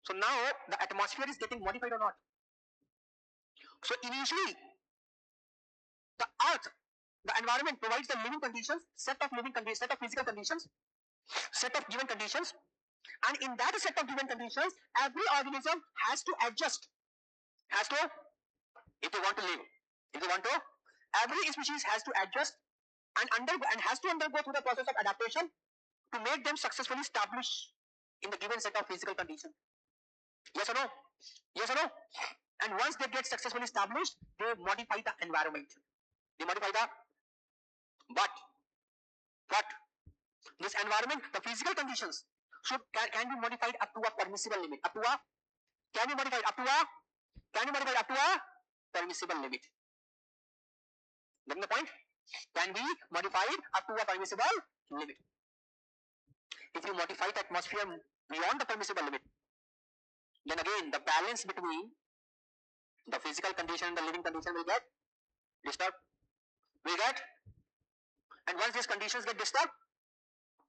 So now the atmosphere is getting modified or not? So initially, the earth, the environment provides the living conditions, set of physical conditions, set of given conditions, and in that set of given conditions, every organism has to adjust, if they want to live, every species has to adjust and has to undergo through the process of adaptation to make them successfully establish in the given set of physical conditions. Yes or no? Yes or no? And once they get successfully established, they modify the environment. But this environment, the physical conditions can be modified up to a permissible limit. Can be modified up to a permissible limit. Getting the point? Can be modified up to a permissible limit. If you modify the atmosphere beyond the permissible limit, then again the balance between the physical condition and the living condition will get disturbed. And once these conditions get disturbed,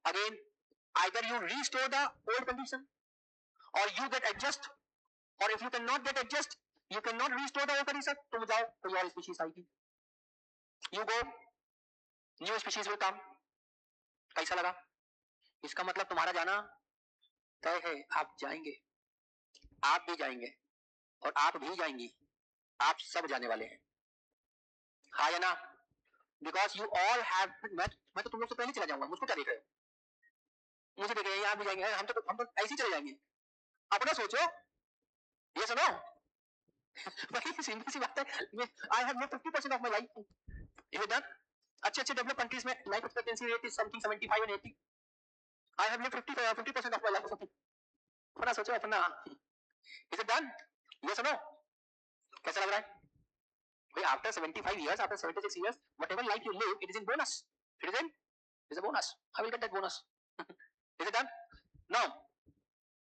again either you restore the old condition or you get adjust, or if you cannot get adjust, you cannot restore the old condition, तुम जाओ कोई और species आएगी. You go, new species will come. कैसा लगा? इसका मतलब तुम्हारा जाना तय है. आप जाएंगे, आप भी जाएंगे और आप भी जाएंगी. आप सब जाने वाले हैं. हाँ या ना? Because you all have, मैं तो तुम लोग से पहले चला जाऊंगा. मुझको क्या देख रहे हो? मुझे देख रहे हैं, आप भी जाएंगे. हम तो ऐसे ही चले जाएंगे. अपना सोचो. Yes or no? वही सिंपल सी बात है. I have lived 50% of my life. Is it done? अच्छे डेवलप कंट्रीज में life expectancy rate is something 75 and 80. I have lived 50% of my life. अपना सोचो अपना. Is it done? Yes or no? कैसा लग रहा है? भाई after 75 years, after 76 years, whatever life you live, it is in bonus. It is a bonus. I will get that bonus. Is it done? Now,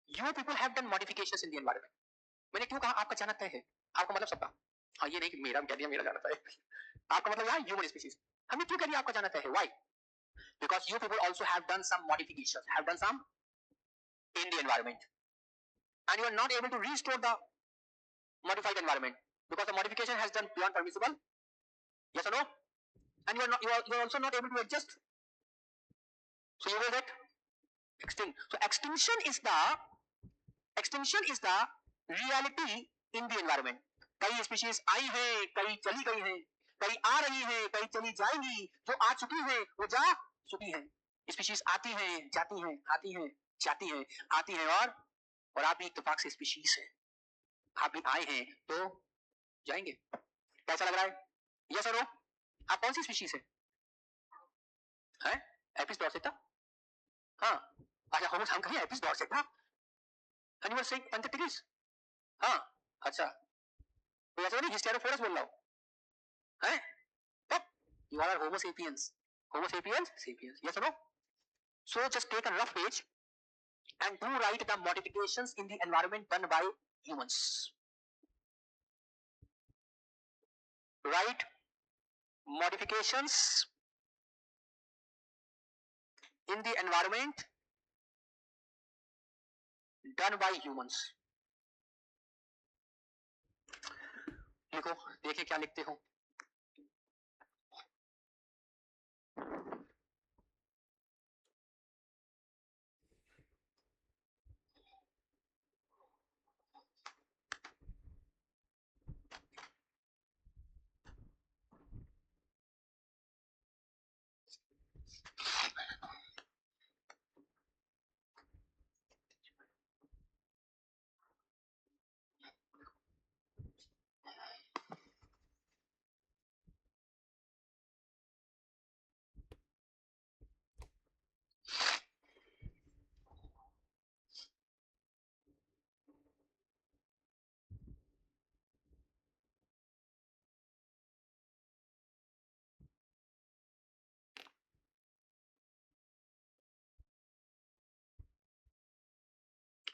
you people have done modifications in the environment. मैंने क्यों कहा आपका जाना तय है? आपका मतलब सबका. हाँ ये नहीं कि मेरा कह दिया मेरा जाना तय है. आपका मतलब यहाँ human species. हमने क्यों कह दिया आपका जाना तय है? Why? Because you people also have done some modifications, in the environment, and you are not able to restore the modified environment because the modification has done beyond permissible. Yes or no? And you are also not able to adjust. So you will get extinct. So extinction is the reality in the environment. कई species आई हैं, कई चली गई हैं, कई आ रही हैं, कई चली जाएंगी. जो आ चुकी हैं वो जा चुकी हैं. Species आती हैं, जाती हैं, आती हैं, जाती हैं, आती हैं और आप भी इत्तेफाक से species हैं. आप भी आए हैं तो जाएंगे. कैसा लग रहा है? Yes or no? आप कौन सी species है? हैं? Apis dorsata? हाँ. अच्छा हम कहें Apis dorsata? And you were saying Panthetiris? हाँ. अच्छा. तो ऐसा नहीं Hysterophorus बोल रहा हूँ. हैं? तब you are Homo sapiens. Homo sapiens? Sapiens. Yes or no? So just take a rough page and do write the modifications in the environment done by humans. Write modifications in the environment done by humans. लिखो, देखिए क्या लिखते हो.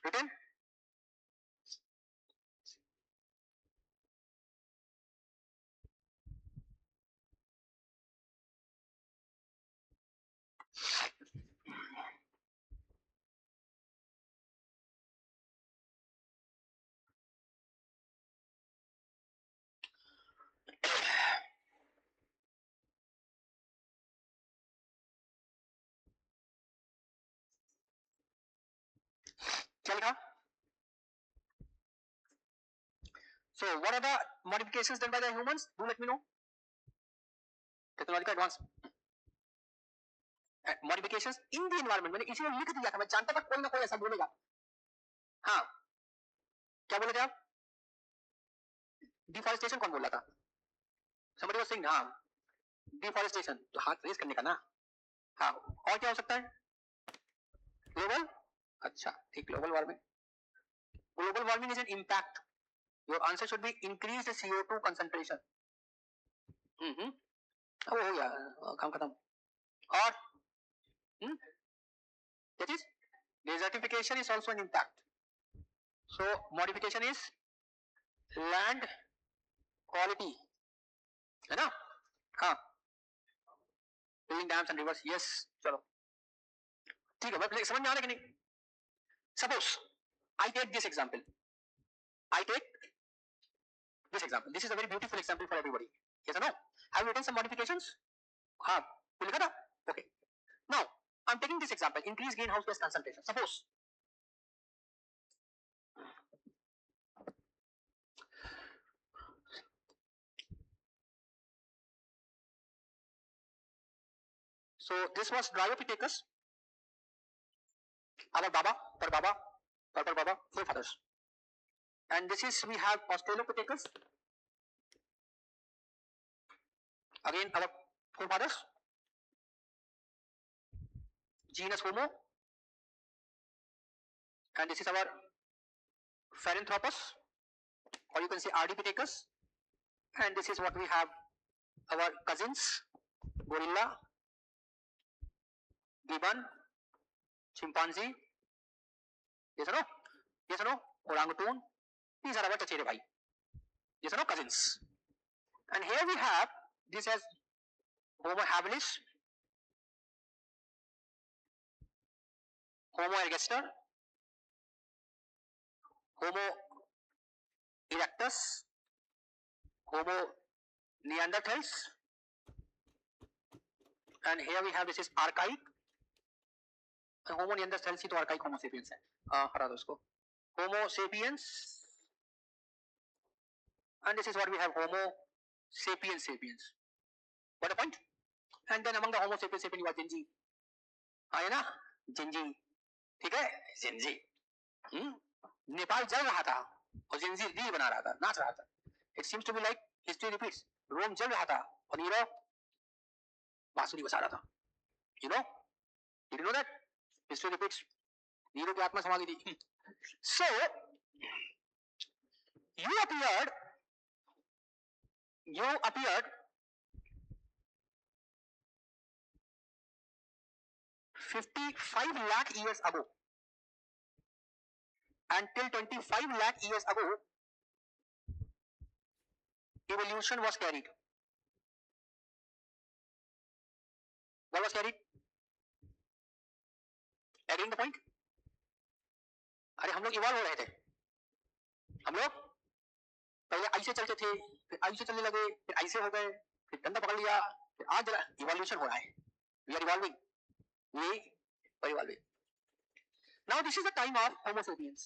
Written? क्या लिखा? So what are the modifications done by the humans? Do let me know. Technological advance modifications in the environment. मैंने इसी में लिख दिया था, मैं जानता था कोई ना कोई ऐसा बोलेगा. हाँ, क्या बोले थे आप? डिफॉरेस्टेशन कौन बोला था? Somebody was saying हाँ, डिफॉरेस्टेशन तो हाथ रेस करने का ना. हाँ, और क्या हो सकता है? ग्लोबल. अच्छा, ठीक, global warming. Global warming is an impact. Your answer should be increase the CO2 concentration. अब हो गया, काम खत्म. और that is desertification is also an impact. So modification is land quality, है ना? हाँ, building dams and rivers. Yes, चलो ठीक है. मैं समझ में आ रहा है कि नहीं? Suppose I take this example. This is a very beautiful example for everybody. Yes or no? Have you written some modifications? हाँ, तो लिखा था? Okay. Now I'm taking this example. Increase greenhouse gas concentration. Suppose so this was Dryopithecus, our Baba, Baba, forefathers. And this is, we have Australopithecus, again our forefathers, genus Homo, and this is our Paranthropus, or you can say Ardipithecus, and this is what we have, our cousins, gorilla, gibbon, chimpanzee, yes or no? Yes or no? Orangutan. These are our chachere bhai. Yes or no? Cousins. And here we have this as Homo habilis, Homo ergaster, Homo erectus, Homo neanderthals, and here we have this is archaic. Homo neanderthals ही तो archaic Homo sapiens है. हटा दो उसको. Homo sapiens, and this is what we have, Homo sapiens. What a point? And then among the Homo sapiens you have Genji. आया ना? Genji. ठीक है? Genji. Nepal जल रहा था और Genji रील बना रहा था, नाच रहा था. It seems to be like history repeats. रोम जल रहा था और नीरो बांसुरी बजा रहा था. You know? Did you know that? History repeats. Nero की आत्मा समा गई थी. So you appeared 55 lakh years ago and till 25 lakh years ago evolution was carried. What was carried? Agreeing the point? अरे हम लोग इवॉल्व हो रहे थे, हम लोग पहले ऐसे चलते थे, फिर ऐसे चलने लगे, फिर ऐसे हो गए, फिर डंडा पकड़ लिया, फिर आज इवोल्यूशन हो रहा है. We are evolving. We are evolving. Now this is the time of Homo sapiens.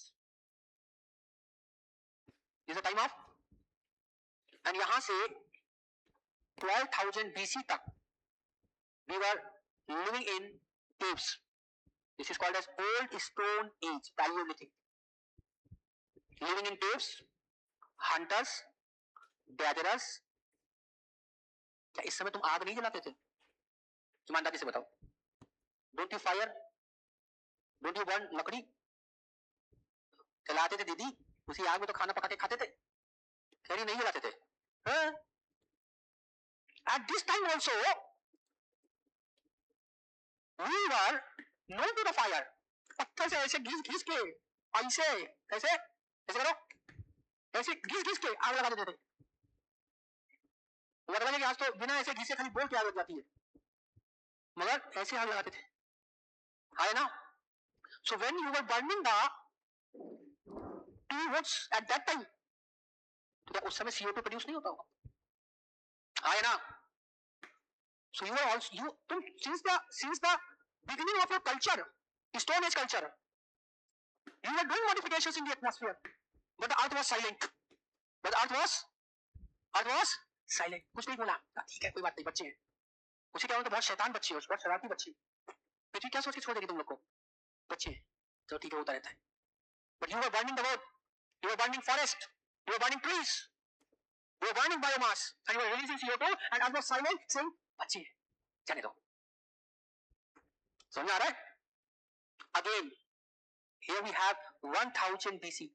This is the time of, and यहाँ से 12,000 BC तक we were living in caves. This is called as Old Stone Age, Paleolithic. Living in caves, hunters, gatherers. क्या इस समय तुम आग नहीं जलाते थे? ईमानदारी से बताओ. Don't you fire? Don't you burn लकड़ी? जलाते थे दीदी, उसी आग में तो खाना पका के खाते थे, खैरी नहीं जलाते थे. At this time also we were known to the fire. पत्थर से ऐसे घिस के, ऐसे ऐसे ऐसे करो, ऐसे घिस के आग लगा देते थे. लग रहा है कि आज तो बिना ऐसे घिसे खाली बोल के आग लग जाती है, मगर ऐसे आग लगाते थे. है ना? So when you were burning the tree woods at that time, तो उस समय CO2 प्रोड्यूस नहीं होता होगा, है ना? So you were also तुम since the beginning of your culture, Stone Age culture, you were doing modifications in the atmosphere, but the earth was silent. But the earth was silent. कुछ नहीं बोला. ठीक है, कोई बात नहीं, बच्चे हैं. उसे क्या बोलते, बहुत शैतान बच्चे हो, बहुत शरारती बच्चे. पृथ्वी क्या सोच के छोड़ देगी तुम लोग को? बच्चे हैं, तो ठीक है, होता रहता है. But you were burning the wood, you were burning forest, you were burning trees, you were burning biomass, and you were releasing CO2, and earth was silent, saying, बच्चे हैं, जाने दो. समझ में आ रहा है? Again, here we have 1000 BC.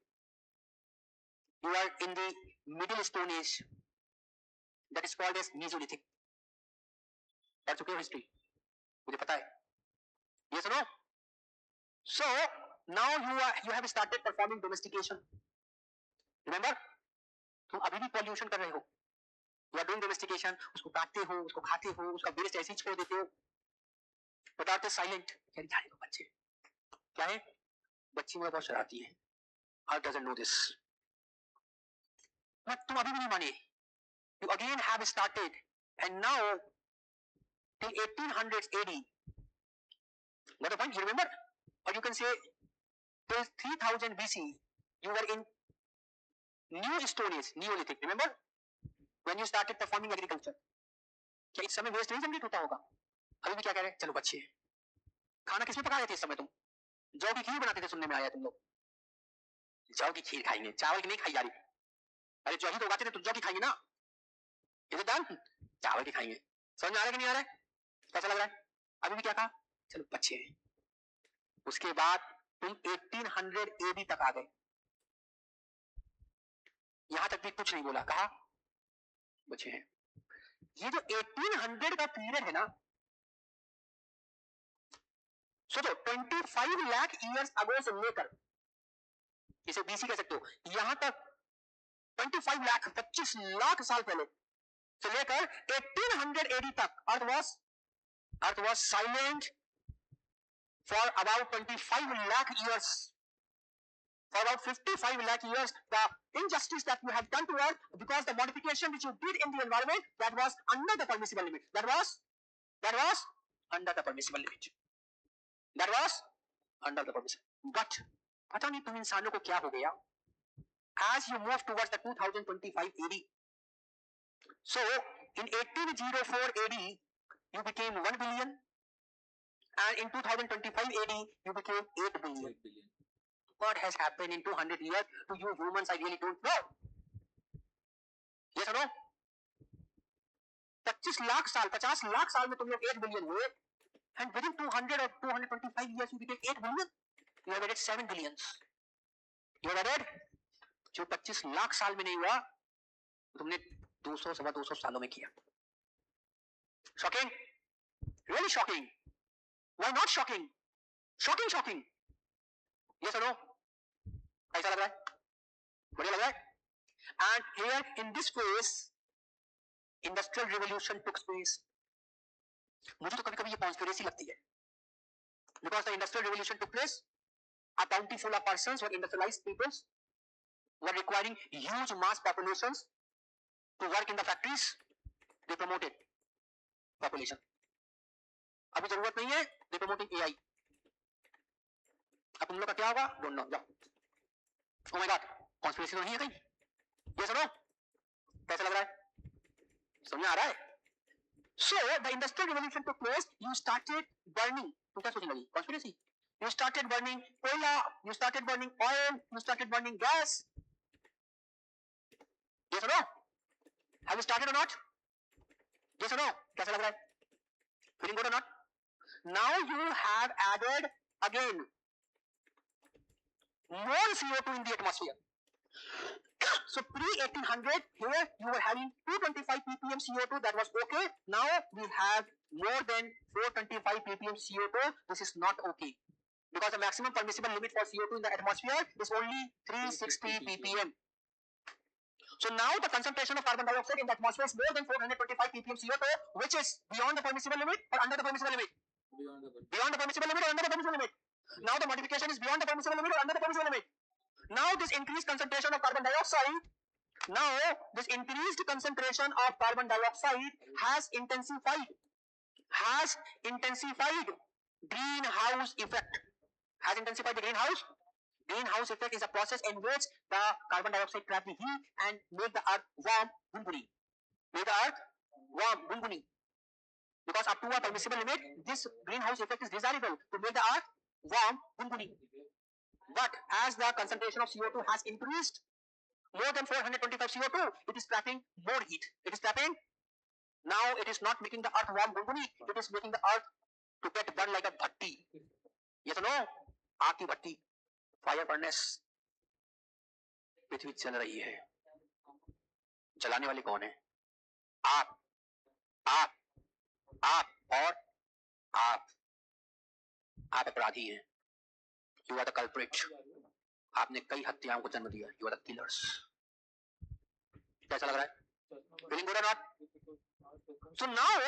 You are in the Middle Stone Age. That is called as Mesolithic. That's okay history. मुझे पता है. Yes or no? So now you have started performing domestication. Remember? तुम अभी भी pollution कर रहे हो. You are doing domestication. उसको काटते हो, उसको खाते हो, उसका waste ऐसे ही छोड़ देते हो. But earth is silent. क्या जाने दो बच्चे. क्या है? बच्ची मुझे बहुत शरारती है. Earth doesn't know this. But तुम अभी भी नहीं माने. You again have started, and now till 1800s AD. What the point? You remember? Or you can say till 3000 BC, you were in New Stone Age, Neolithic. Remember? When you started performing agriculture. क्या इस समय waste नहीं generate होता होगा? अभी भी क्या कह रहे हैं? चलो बच्चे, खाना किसमें पका रहे थे इस समय तुम? जौ की खीर बनाते थे, सुनने में आया तुम लोग. जौ की खीर खाएंगे, चावल की नहीं खाई जा रही. अरे जौ ही तो उगाते थे, तुम जौ की खाएंगे ना? Is it done? चावल की खाएंगे. समझ में आ रहा है कि नहीं आ रहा है? कैसा लग रहा है? अभी भी क्या कहा? चलो बच्चे हैं. उसके बाद तुम 1800 AD तक आ गए. यहां तक भी कुछ नहीं बोला, कहा बच्चे हैं. ये जो 1800 का पीरियड है ना, सोचो 25 लाख ईयर्स अगो से लेकर, इसे BC कह सकते हो, यहां तक 25 लाख 25 लाख साल पहले से लेकर 1800 AD तक अर्थ was silent for about 25 lakh years. For about 55 lakh years, the injustice that you have done to earth, because the modification which you did in the environment, that was under the permissible limit. That was under the permissible limit. That was under the permissible. But पता नहीं तुम इंसानों को क्या हो गया? As you move towards the 2025 AD, so in 1804 AD, you became 1 billion, and in 2025 AD, you became 8 billion. What has happened in 200 years to you humans? I really don't know. Yes or no? 25 lakh साल, 50 लाख साल में तुम लोग 8 billion हुए, and within 200 or 225 years you became 8 billion. You have added 7 billions. You have added, जो 25 लाख साल में नहीं हुआ, तुमने 200 सवा 200 सालों में किया. Shocking, really shocking. Why not shocking? Shocking. Yes or no? कैसा लग रहा है? बढ़िया लग रहा है? And here in this phase, industrial revolution took place. मुझे तो कभी कभी ये कॉन्स्पिरेसी लगती है. Because the industrial revolution took place, a bountiful of persons were industrialized peoples were requiring huge mass populations to work in the factories. They promoted population. अभी जरूरत नहीं है, they promoting AI. अब तुम लोग का क्या होगा? Don't know. जाओ. Oh my God, कॉन्स्पिरेसी तो नहीं है कहीं? Yes or no? कैसा लग रहा है? समझ में आ रहा है? So the industrial revolution took place. You started burning. तुम क्या सोचने लगी? Conspiracy. You started burning coal, you started burning oil, you started burning gas. Yes or no? Have you started or not? Yes or no? कैसा लग रहा है? Feeling good or not? Now you have added again more CO2 in the atmosphere. So pre-1800 here you were having 225 ppm CO2, that was okay. Now we have more than 425 ppm CO2. This is not okay because the maximum permissible limit for CO2 in the atmosphere is only 360 ppm. So now the concentration of carbon dioxide in the atmosphere is more than 425 ppm CO2, which is beyond the permissible limit or under the permissible limit? Beyond the permissible limit or under the permissible limit? Now the modification is beyond the permissible limit or under the permissible limit? Now this increased concentration of carbon dioxide, has intensified greenhouse effect. Has intensified the greenhouse. Greenhouse effect is a process in which the carbon dioxide trap the heat and make the earth warm, gunpuni. Because up to a permissible limit, this greenhouse effect is desirable to make the earth warm, gunpuni. But as the concentration of CO2 has increased more than 425 CO2, it is trapping more heat. Now it is not making the earth warm, gunpuni. It is making the earth to get burned like a bhatti. Yes or no? आग की भट्टी, fire furnace. पृथ्वी चल रही है. जलाने वाले कौन है? आप और आप अपराधी हैं. You are the culprit. आपने कई हत्याओं को जन्म दिया. You are the killers. कैसा लग रहा है? Feeling good or not? So now,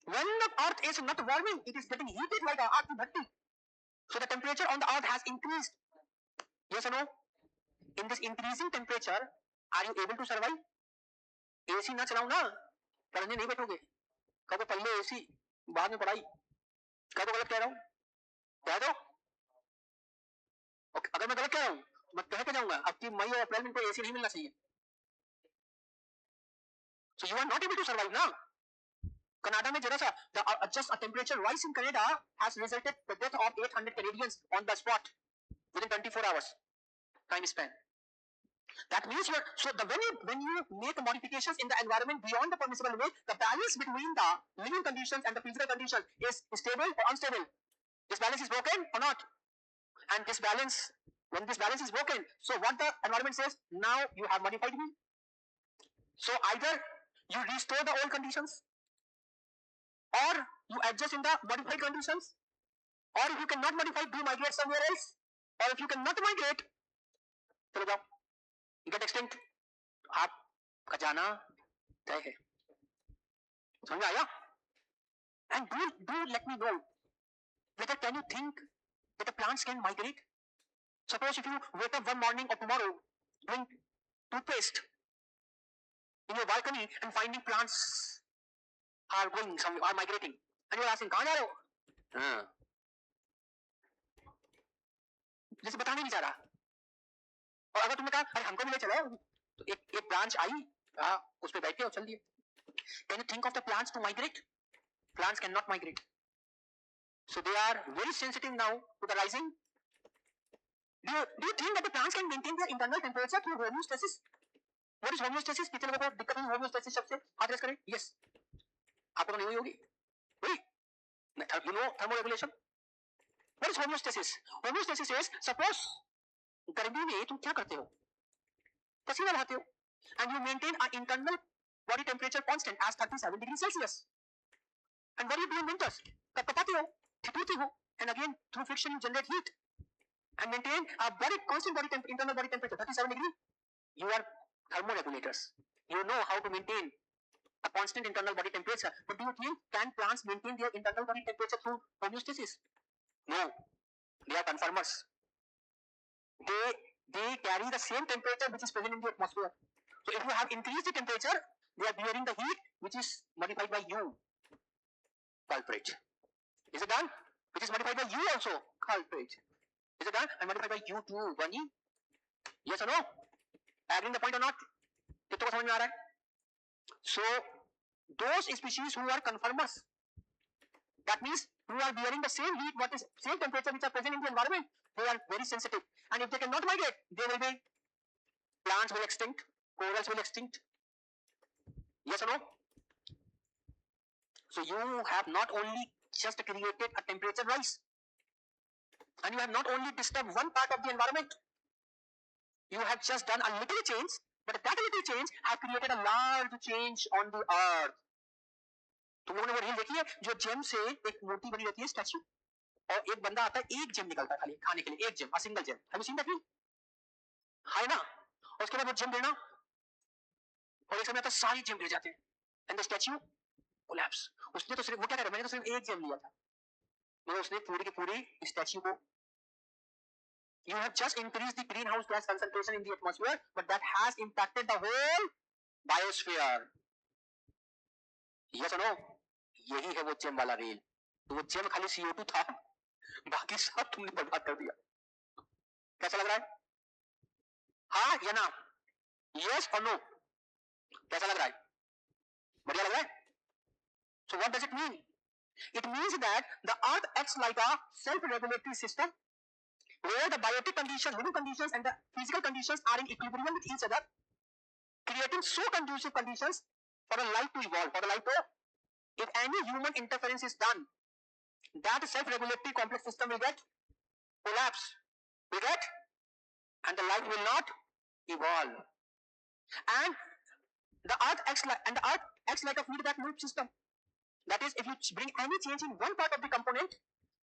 when the earth is not warming, it is getting heated like a आग की भट्टी. So the temperature on the earth has increased. Yes or no? In this increasing temperature, are you able to survive? AC ना चलाऊं ना, पढ़ने नहीं बैठोगे. कब पढ़ लो AC, बाद में पढ़ाई. कब गलत कह रहा हूं? कह दो. Okay, अगर मैं गलत कह रहा हूं, मैं कह के जाऊंगा. अब कि मई और अप्रैल में कोई AC नहीं मिलना चाहिए. So you are not able to survive now. Canada में जरा सा just a temperature rise in Canada has resulted the death of 800 Canadians on the spot within 24 hours time span. That means when you make modifications in the environment beyond the permissible limit, the balance between the living conditions and the physical conditions is stable or unstable. This balance is broken or not? And when this balance is broken, so what the environment says, now you have modified me. So either you restore the old conditions, or you adjust in the modified conditions, or if you cannot modify, do migrate somewhere else, or if you cannot migrate, चलो जाओ, get extinct. आपका जाना तय है. समझ में आया? And do let me know whether can you think that the plants can migrate? Suppose if you wake up one morning or tomorrow doing toothpaste in your balcony and finding plants are going somewhere, are migrating, and you are asking कहाँ जा रहे हो? जैसे बताने नहीं जा रहा. और अगर तुमने कहा अरे हमको भी ले चलो, तो एक ब्रांच आई, उस पे बैठ के और चल दिए. Can you think of the plants to migrate? Plants cannot migrate. So they are very sensitive now to the rising. Do you think that the plants can maintain their internal temperature through homeostasis? What is homeostasis? कितने लोगों को दिक्कत हुई homeostasis शब्द से? हाथ race करें. Yes. आपको तो नहीं हुई होगी. You know thermoregulation? What is homeostasis? Homeostasis is, suppose गर्मी में तुम क्या करते हो? पसीना बहाते हो. And you maintain an internal body temperature constant as 37 degrees Celsius. And what do you do in winters? तब कपाते हो, ठिठुरते हो, and again through friction you generate heat and maintain a very constant internal body temperature 37 degree. You are thermoregulators. You know how to maintain a constant internal body temperature. But do you think can plants maintain their internal body temperature through homeostasis? No, they are conformers. They carry the same temperature which is present in the atmosphere. So if you have increased the temperature, they are bearing the heat which is modified by you. Culprit. Is it done? Which is modified by you also. Culprit. Is it done? And modified by you too, Bunny. Yes or no? Agreeing the point or not? कितनों को समझ में आ रहा है? So those species who are conformers, that means who are bearing the same heat, what is same temperature which are present in the environment, they are very sensitive. And if they cannot migrate, they will be plants will extinct, corals will extinct. Yes or no? So you have not only just created a temperature rise, and you have not only disturbed one part of the environment, you have just done a little change, but that little change have created a large change on the earth. तुम लोगों ने वो reel देखी है जो GeM से एक मूर्ति बनी रहती है, स्टैच्यू, और एक बंदा आता है, एक जेम निकलता है खाली खाने के लिए, एक gem, a single gem. Have you seen that reel? है ना? और उसके बाद वो जेम देना, और एक समय आता सारी जेम गिर जाते हैं, एंड द स्टैच्यू कोलैप्स. उसने तो सिर्फ, वो क्या कर रहा है, मैंने तो सिर्फ एक जेम लिया था, मगर उसने पूरी की पूरी स्टैच्यू को. You have just increased the greenhouse gas concentration in the atmosphere, but that has impacted the whole biosphere. Yes or no? यही है वो जेम वाला रील. तो वो जेम खाली CO2 था, बाकी सब तुमने बर्बाद कर दिया. कैसा लग रहा है? हाँ या ना? Yes or no? कैसा लग रहा है? बढ़िया लग रहा है? So what does it mean? It means that the earth acts like a self-regulatory system where the biotic conditions, living conditions and the physical conditions are in equilibrium with each other, creating so conducive conditions for a life to evolve, for the life to, if any human interference is done, that self-regulatory complex system will get collapse, and the life will not evolve. And the earth acts like a feedback loop system. That is, if you bring any change in one part of the component,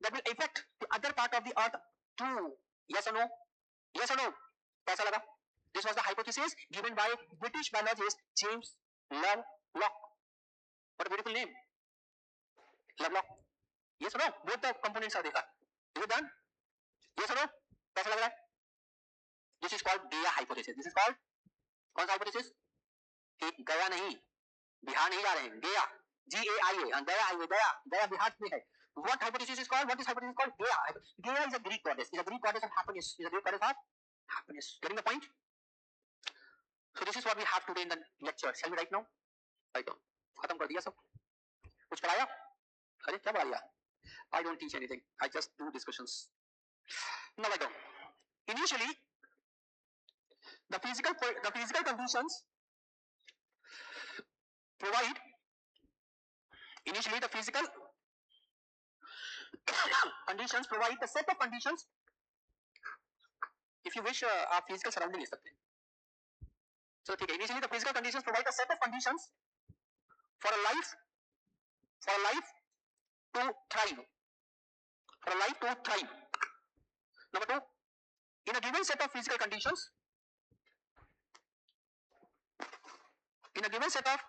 that will affect the other part of the earth too. Yes or no? Yes or no? कैसा लगा? This was the hypothesis given by British biologist James Lovelock. What a beautiful name. Lovelock. Yes or no? Both the components are there. Is it done? Yes or no? कैसा लग रहा है? This is called Gaia hypothesis. This is called कौन सा hypothesis? गया नहीं, बिहार नहीं जा रहे हैं. Gaia. G-A-I-A. Gaya highway. Gaya Bihar में है. What hypothesis is called? What is hypothesis called? Gaia. Gaia is a Greek goddess. Is a Greek goddess of happiness. Is a Greek goddess of happiness. Getting the point? So this is what we have today in the lecture. Shall we write now? Write down. खत्म कर दिया सब. कुछ पढ़ाया? अरे क्या पढ़ाया? I don't teach anything. I just do discussions. Now write down. Initially, the physical conditions provide. Initially, the physical conditions provide the set of conditions. If you wish, आप physical surrounding ले सकते हैं. So ठीक है. Initially, the physical conditions provide a set of conditions for a life to thrive. For a life to thrive. Number two, in a given set of physical conditions, the life in the given set of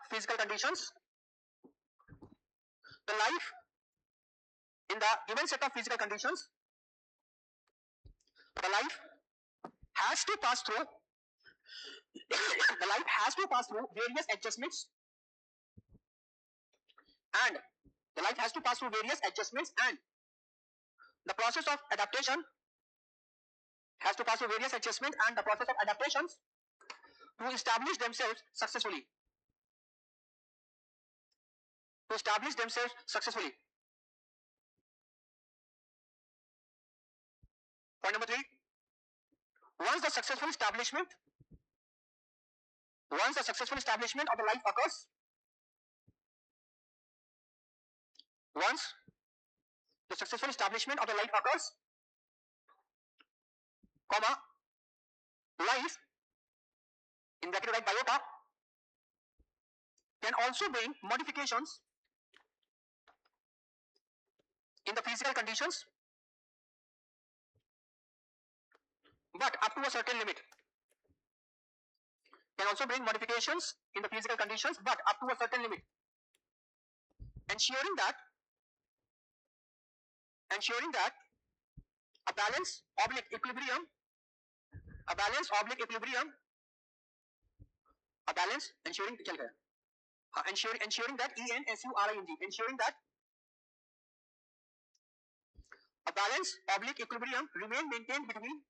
physical conditions, the life has to pass through various adjustments, and the process of adaptation has to pass through various adjustments and the process of adaptations to establish themselves successfully. Point number 3. Once the successful establishment of the life occurs, life in bracket right biota can also bring modifications in the physical conditions, but up to a certain limit. Can also bring modifications in the physical conditions, but up to a certain limit. Ensuring that a balance oblique equilibrium, ensuring क्या लिखा है? ensuring that ensuring that a balance oblique equilibrium remain maintained between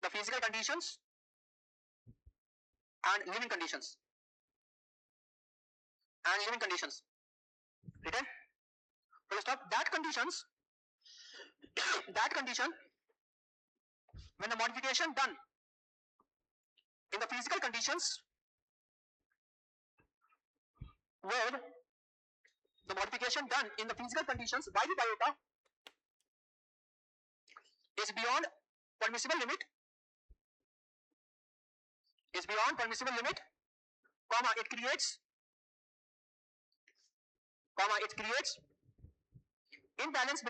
the physical conditions and living conditions. Okay? Full stop. That condition when the modification done in the physical conditions by the biota is beyond permissible limit, comma it creates imbalance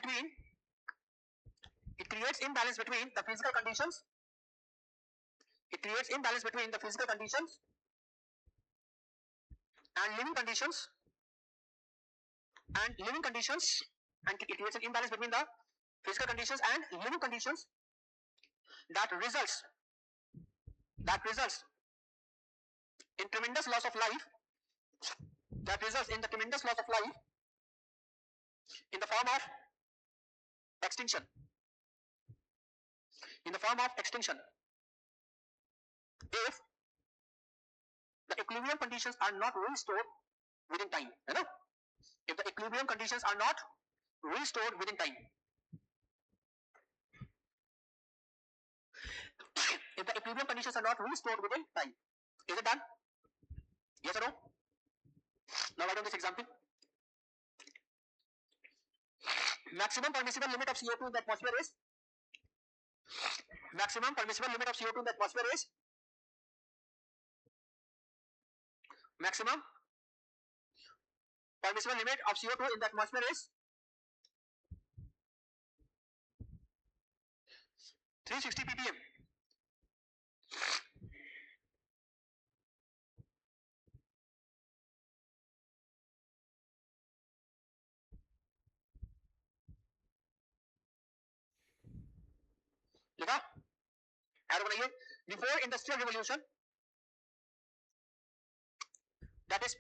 between the physical conditions, and living conditions, and it creates an imbalance between the physical conditions and living conditions that results in tremendous loss of life, in the form of extinction, if the equilibrium conditions are not restored within time, है ना? If the equilibrium conditions are not restored within time, is it done? Yes or no? Now write down this example. Maximum permissible limit of CO2 in the atmosphere is maximum permissible limit of CO2 in the atmosphere is 360 ppm. लिखा? Arrow बनाइए. Before industrial revolution, that is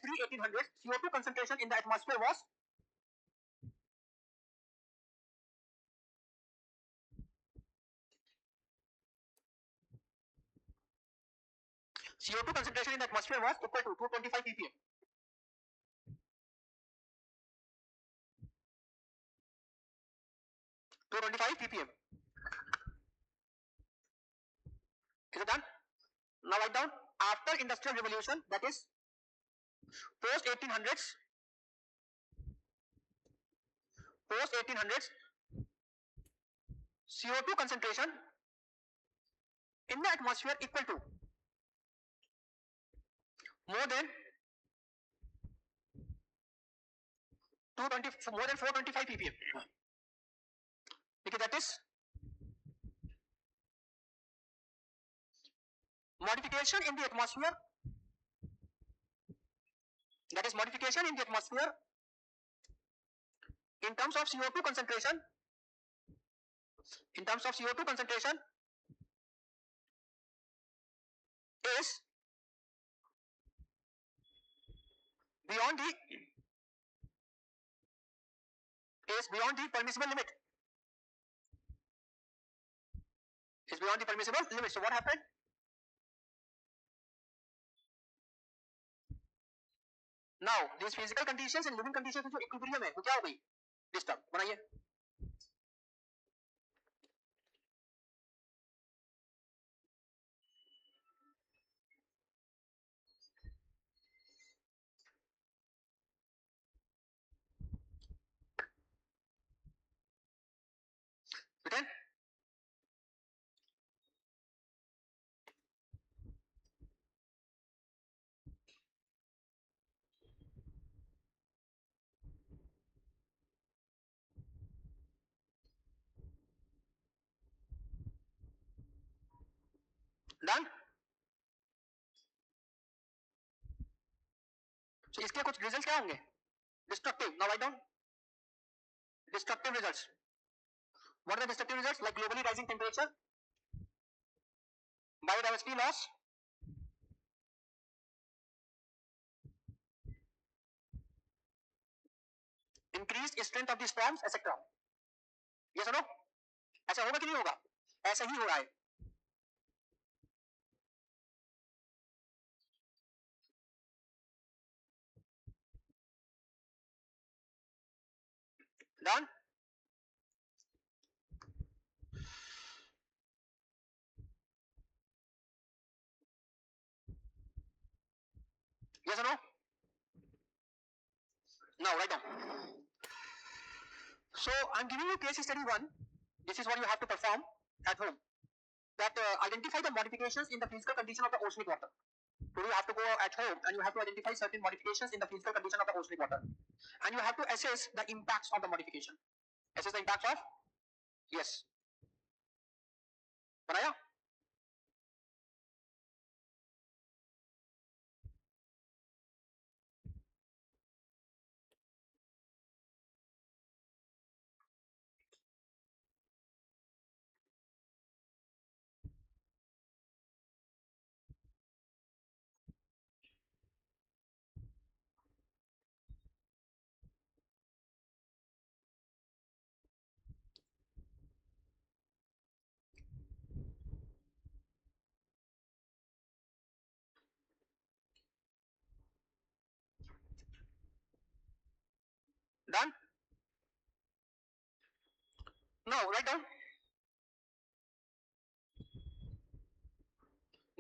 pre 1800s, CO2 concentration in the atmosphere was equal to 225 ppm. Is it done? Now write down after industrial revolution, that is post 1800s, CO2 concentration in the atmosphere equal to more than 425 ppm. Because that is modification in the atmosphere. In terms of CO2 concentration, is beyond the permissible limit. So what happened? Now these physical conditions and living conditions जो equilibrium है वो क्या हो गई? Disturb. बनाइए. So इसके कुछ result क्या होंगे? Destructive. Now write down destructive results. What are the destructive results? Like globally rising temperature, biodiversity loss, increased strength of the storms, etc. Yes or no? ऐसा होगा कि नहीं होगा? ऐसा ही हो रहा है. Done? Yes or no? Now write down. So I'm giving you case study 1. This is what you have to perform at home. That identify the modifications in the physical condition of the oceanic water. So you have to go at home and you have to identify certain modifications in the physical condition of the oceanic water. And you have to assess the impacts of the modification. Assess the impacts of? Yes. बनाया? Done? Now write down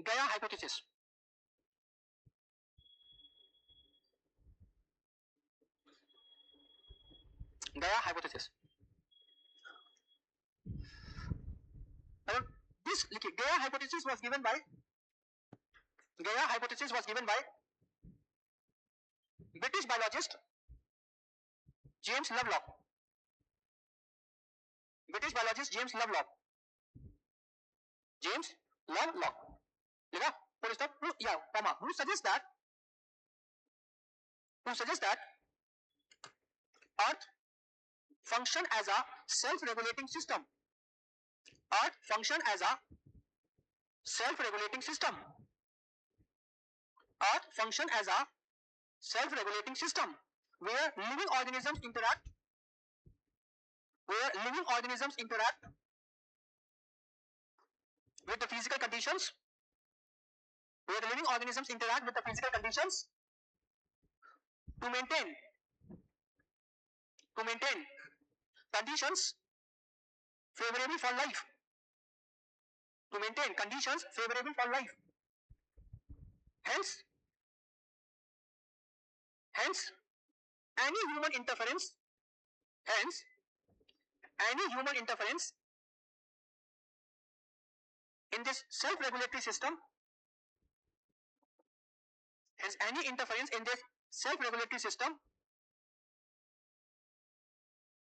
Gaia hypothesis. Gaia hypothesis. This Gaia hypothesis was given by British biologist James Lovelock. British biologist James Lovelock. James Lovelock. लिखा? Full stop. Yeah, comma. Who suggests that Earth function as a self-regulating system. Earth function as a self-regulating system. Earth function as a self-regulating system where living organisms interact with the physical conditions, to maintain conditions favorable for life. Hence, any human interference in this self-regulatory system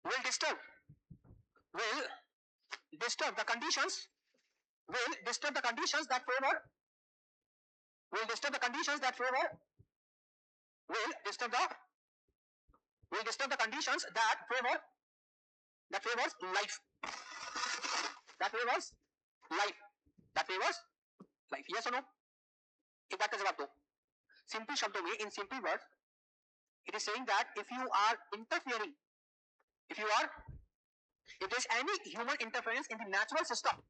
will disturb the conditions that favor life. Yes or no? एक बात का जवाब दो. Simple शब्दों में, in simple words, it is saying that if there is any human interference in the natural system,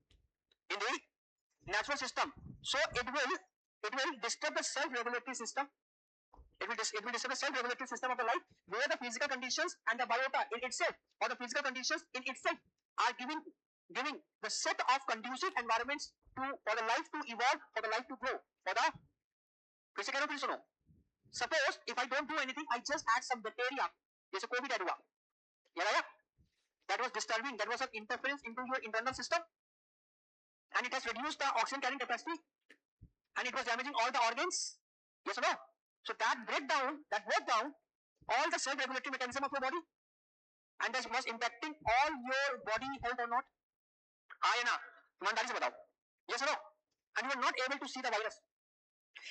so it will disturb the self-regulatory system. It will disturb the self-regulatory system of the life, where the physical conditions and the biota in itself, or the physical conditions in itself, are giving the set of conducive environments for the life to evolve, for the life to grow, फिर से कह रहा हूं, फिर सुनो. Suppose if I don't do anything, I just add some bacteria, जैसे Covid add हुआ, याद आया? That was disturbing, that was an interference into your internal system, and it has reduced the oxygen carrying capacity, and it was damaging all the organs. Yes or no? So that broke down all the self-regulatory mechanism of your body, and that was impacting all your body health or not? हाँ या ना? ईमानदारी से बताओ. Yes or no? And you are not able to see the virus.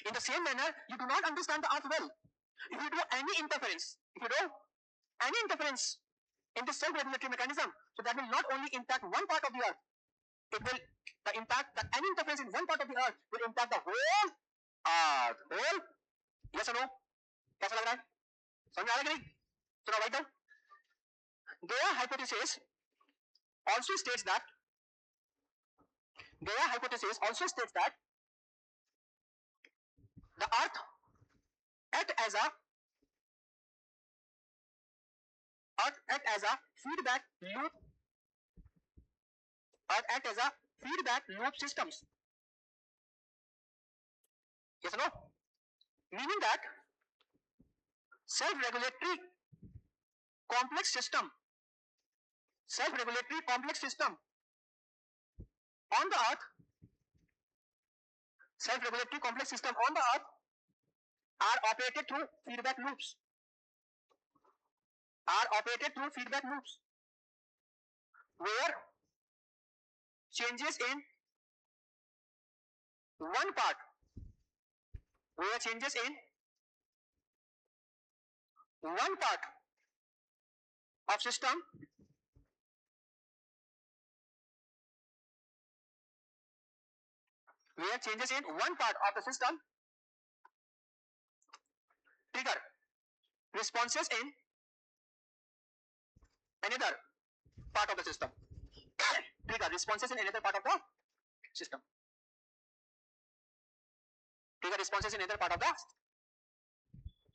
In the same manner, you do not understand the earth well. If you do any interference, in the self-regulatory mechanism, so that will not only impact one part of the earth, it will any interference in one part of the earth will impact the whole earth. Yes or no? कैसा लग रहा है? समझ आ रहा है कि नहीं? So now write down. Their hypothesis also states that the earth act as a feedback loop systems. Yes or no? Meaning that self-regulatory complex system on the earth are operated through feedback loops. Where changes in one part of system trigger responses in another part of the system.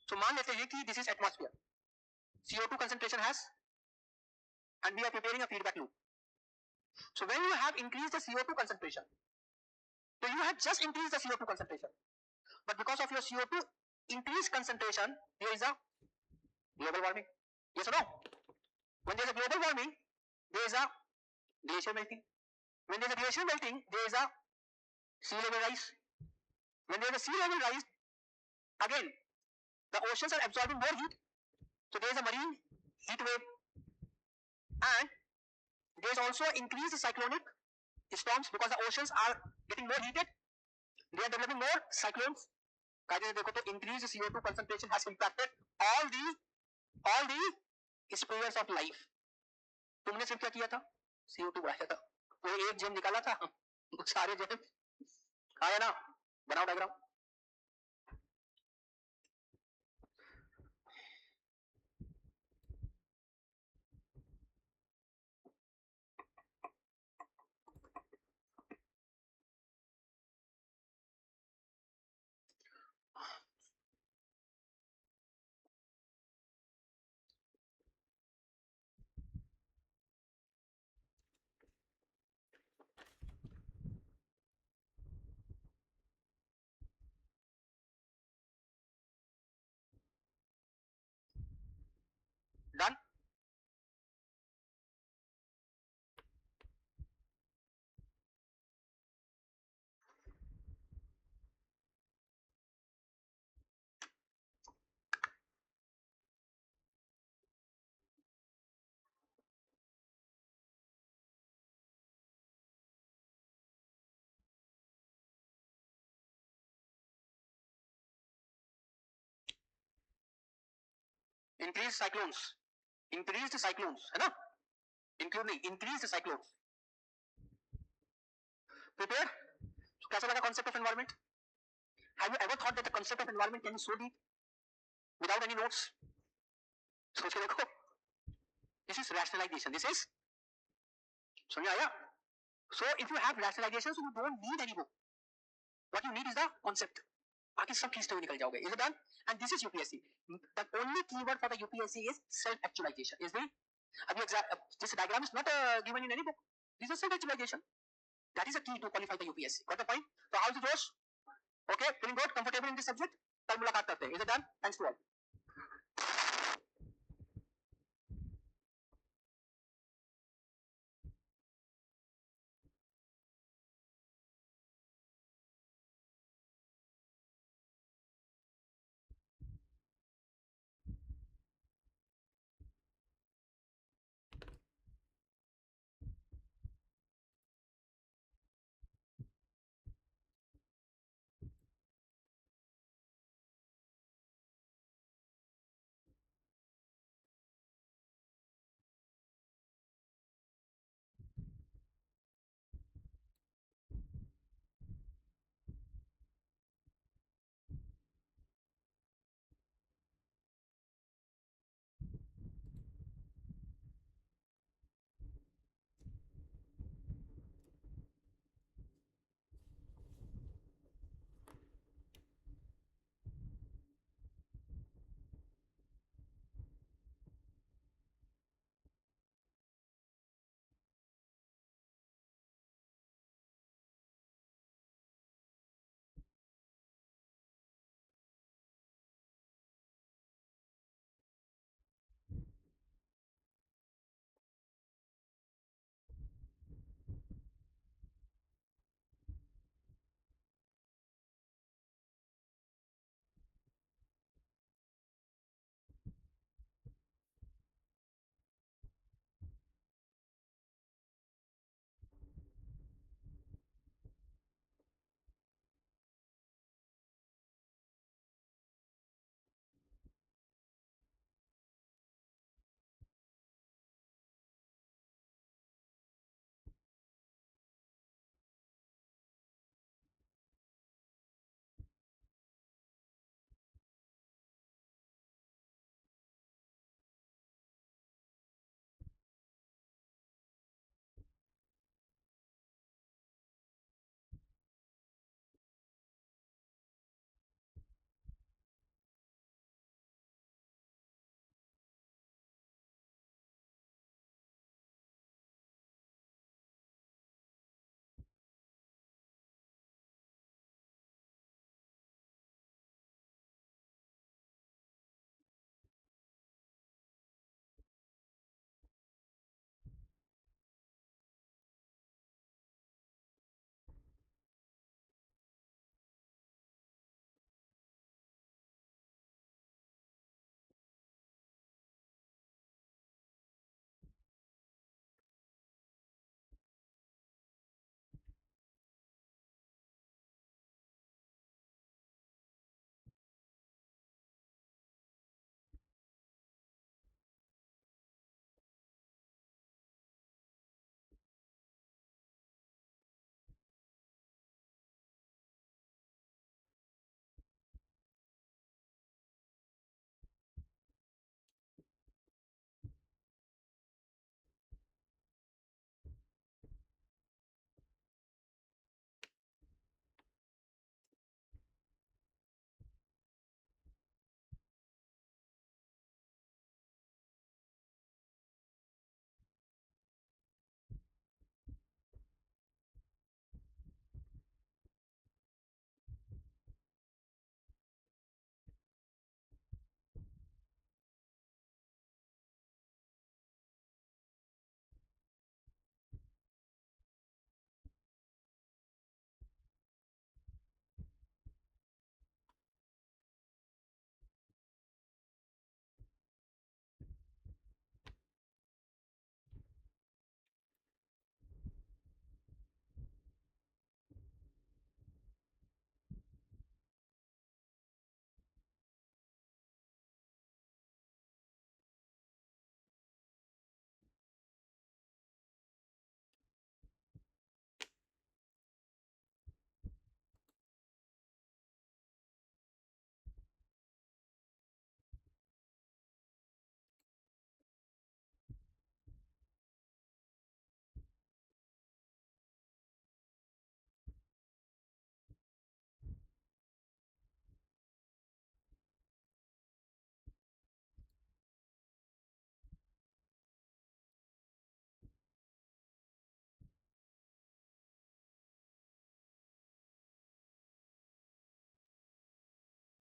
So मान लेते हैं कि this is atmosphere. CO2 concentration has, and we are preparing a feedback loop. So when you have increased the CO2 concentration, so you have just increased the CO2 concentration, but because of your CO2 increased concentration, there is a global warming. Yes or no? When there is a global warming, there is a glacier melting. When there is a glacier melting, there is a sea level rise. When there is a sea level rise, again the oceans are absorbing more heat, so there is a marine heat wave, and there is also increased cyclonic storms because the oceans are getting more heated. They are developing more cyclones. कायदे से देखो तो increased CO2 concentration has impacted all the spheres of life. तुमने सिर्फ क्या किया था? CO2 बढ़ाया था. कोई एक जेम निकाला था, सारे जेम आया ना. बनाओ डायग्राम. Done? Increased cyclones, है ना? Including increased cyclones. Prepare? So, कैसा लगा concept of environment? Have you ever thought that the concept of environment can be so deep without any notes? सोच के देखो. This is rationalization. This is समझ आया? So if you have rationalization, so you don't need any book. What you need is the concept. बाकी सब खींचते हुए निकल जाओगे. Is it done? And this is UPSC. The only keyword for the UPSC is self-actualization. Is it? This diagram is not given in any book. This is self-actualization. That is a key to qualify the UPSC. Got the point? So how is it, Josh? Okay, feeling good, comfortable in this subject? कल मुलाकात करते हैं. Is it done? Thanks to all.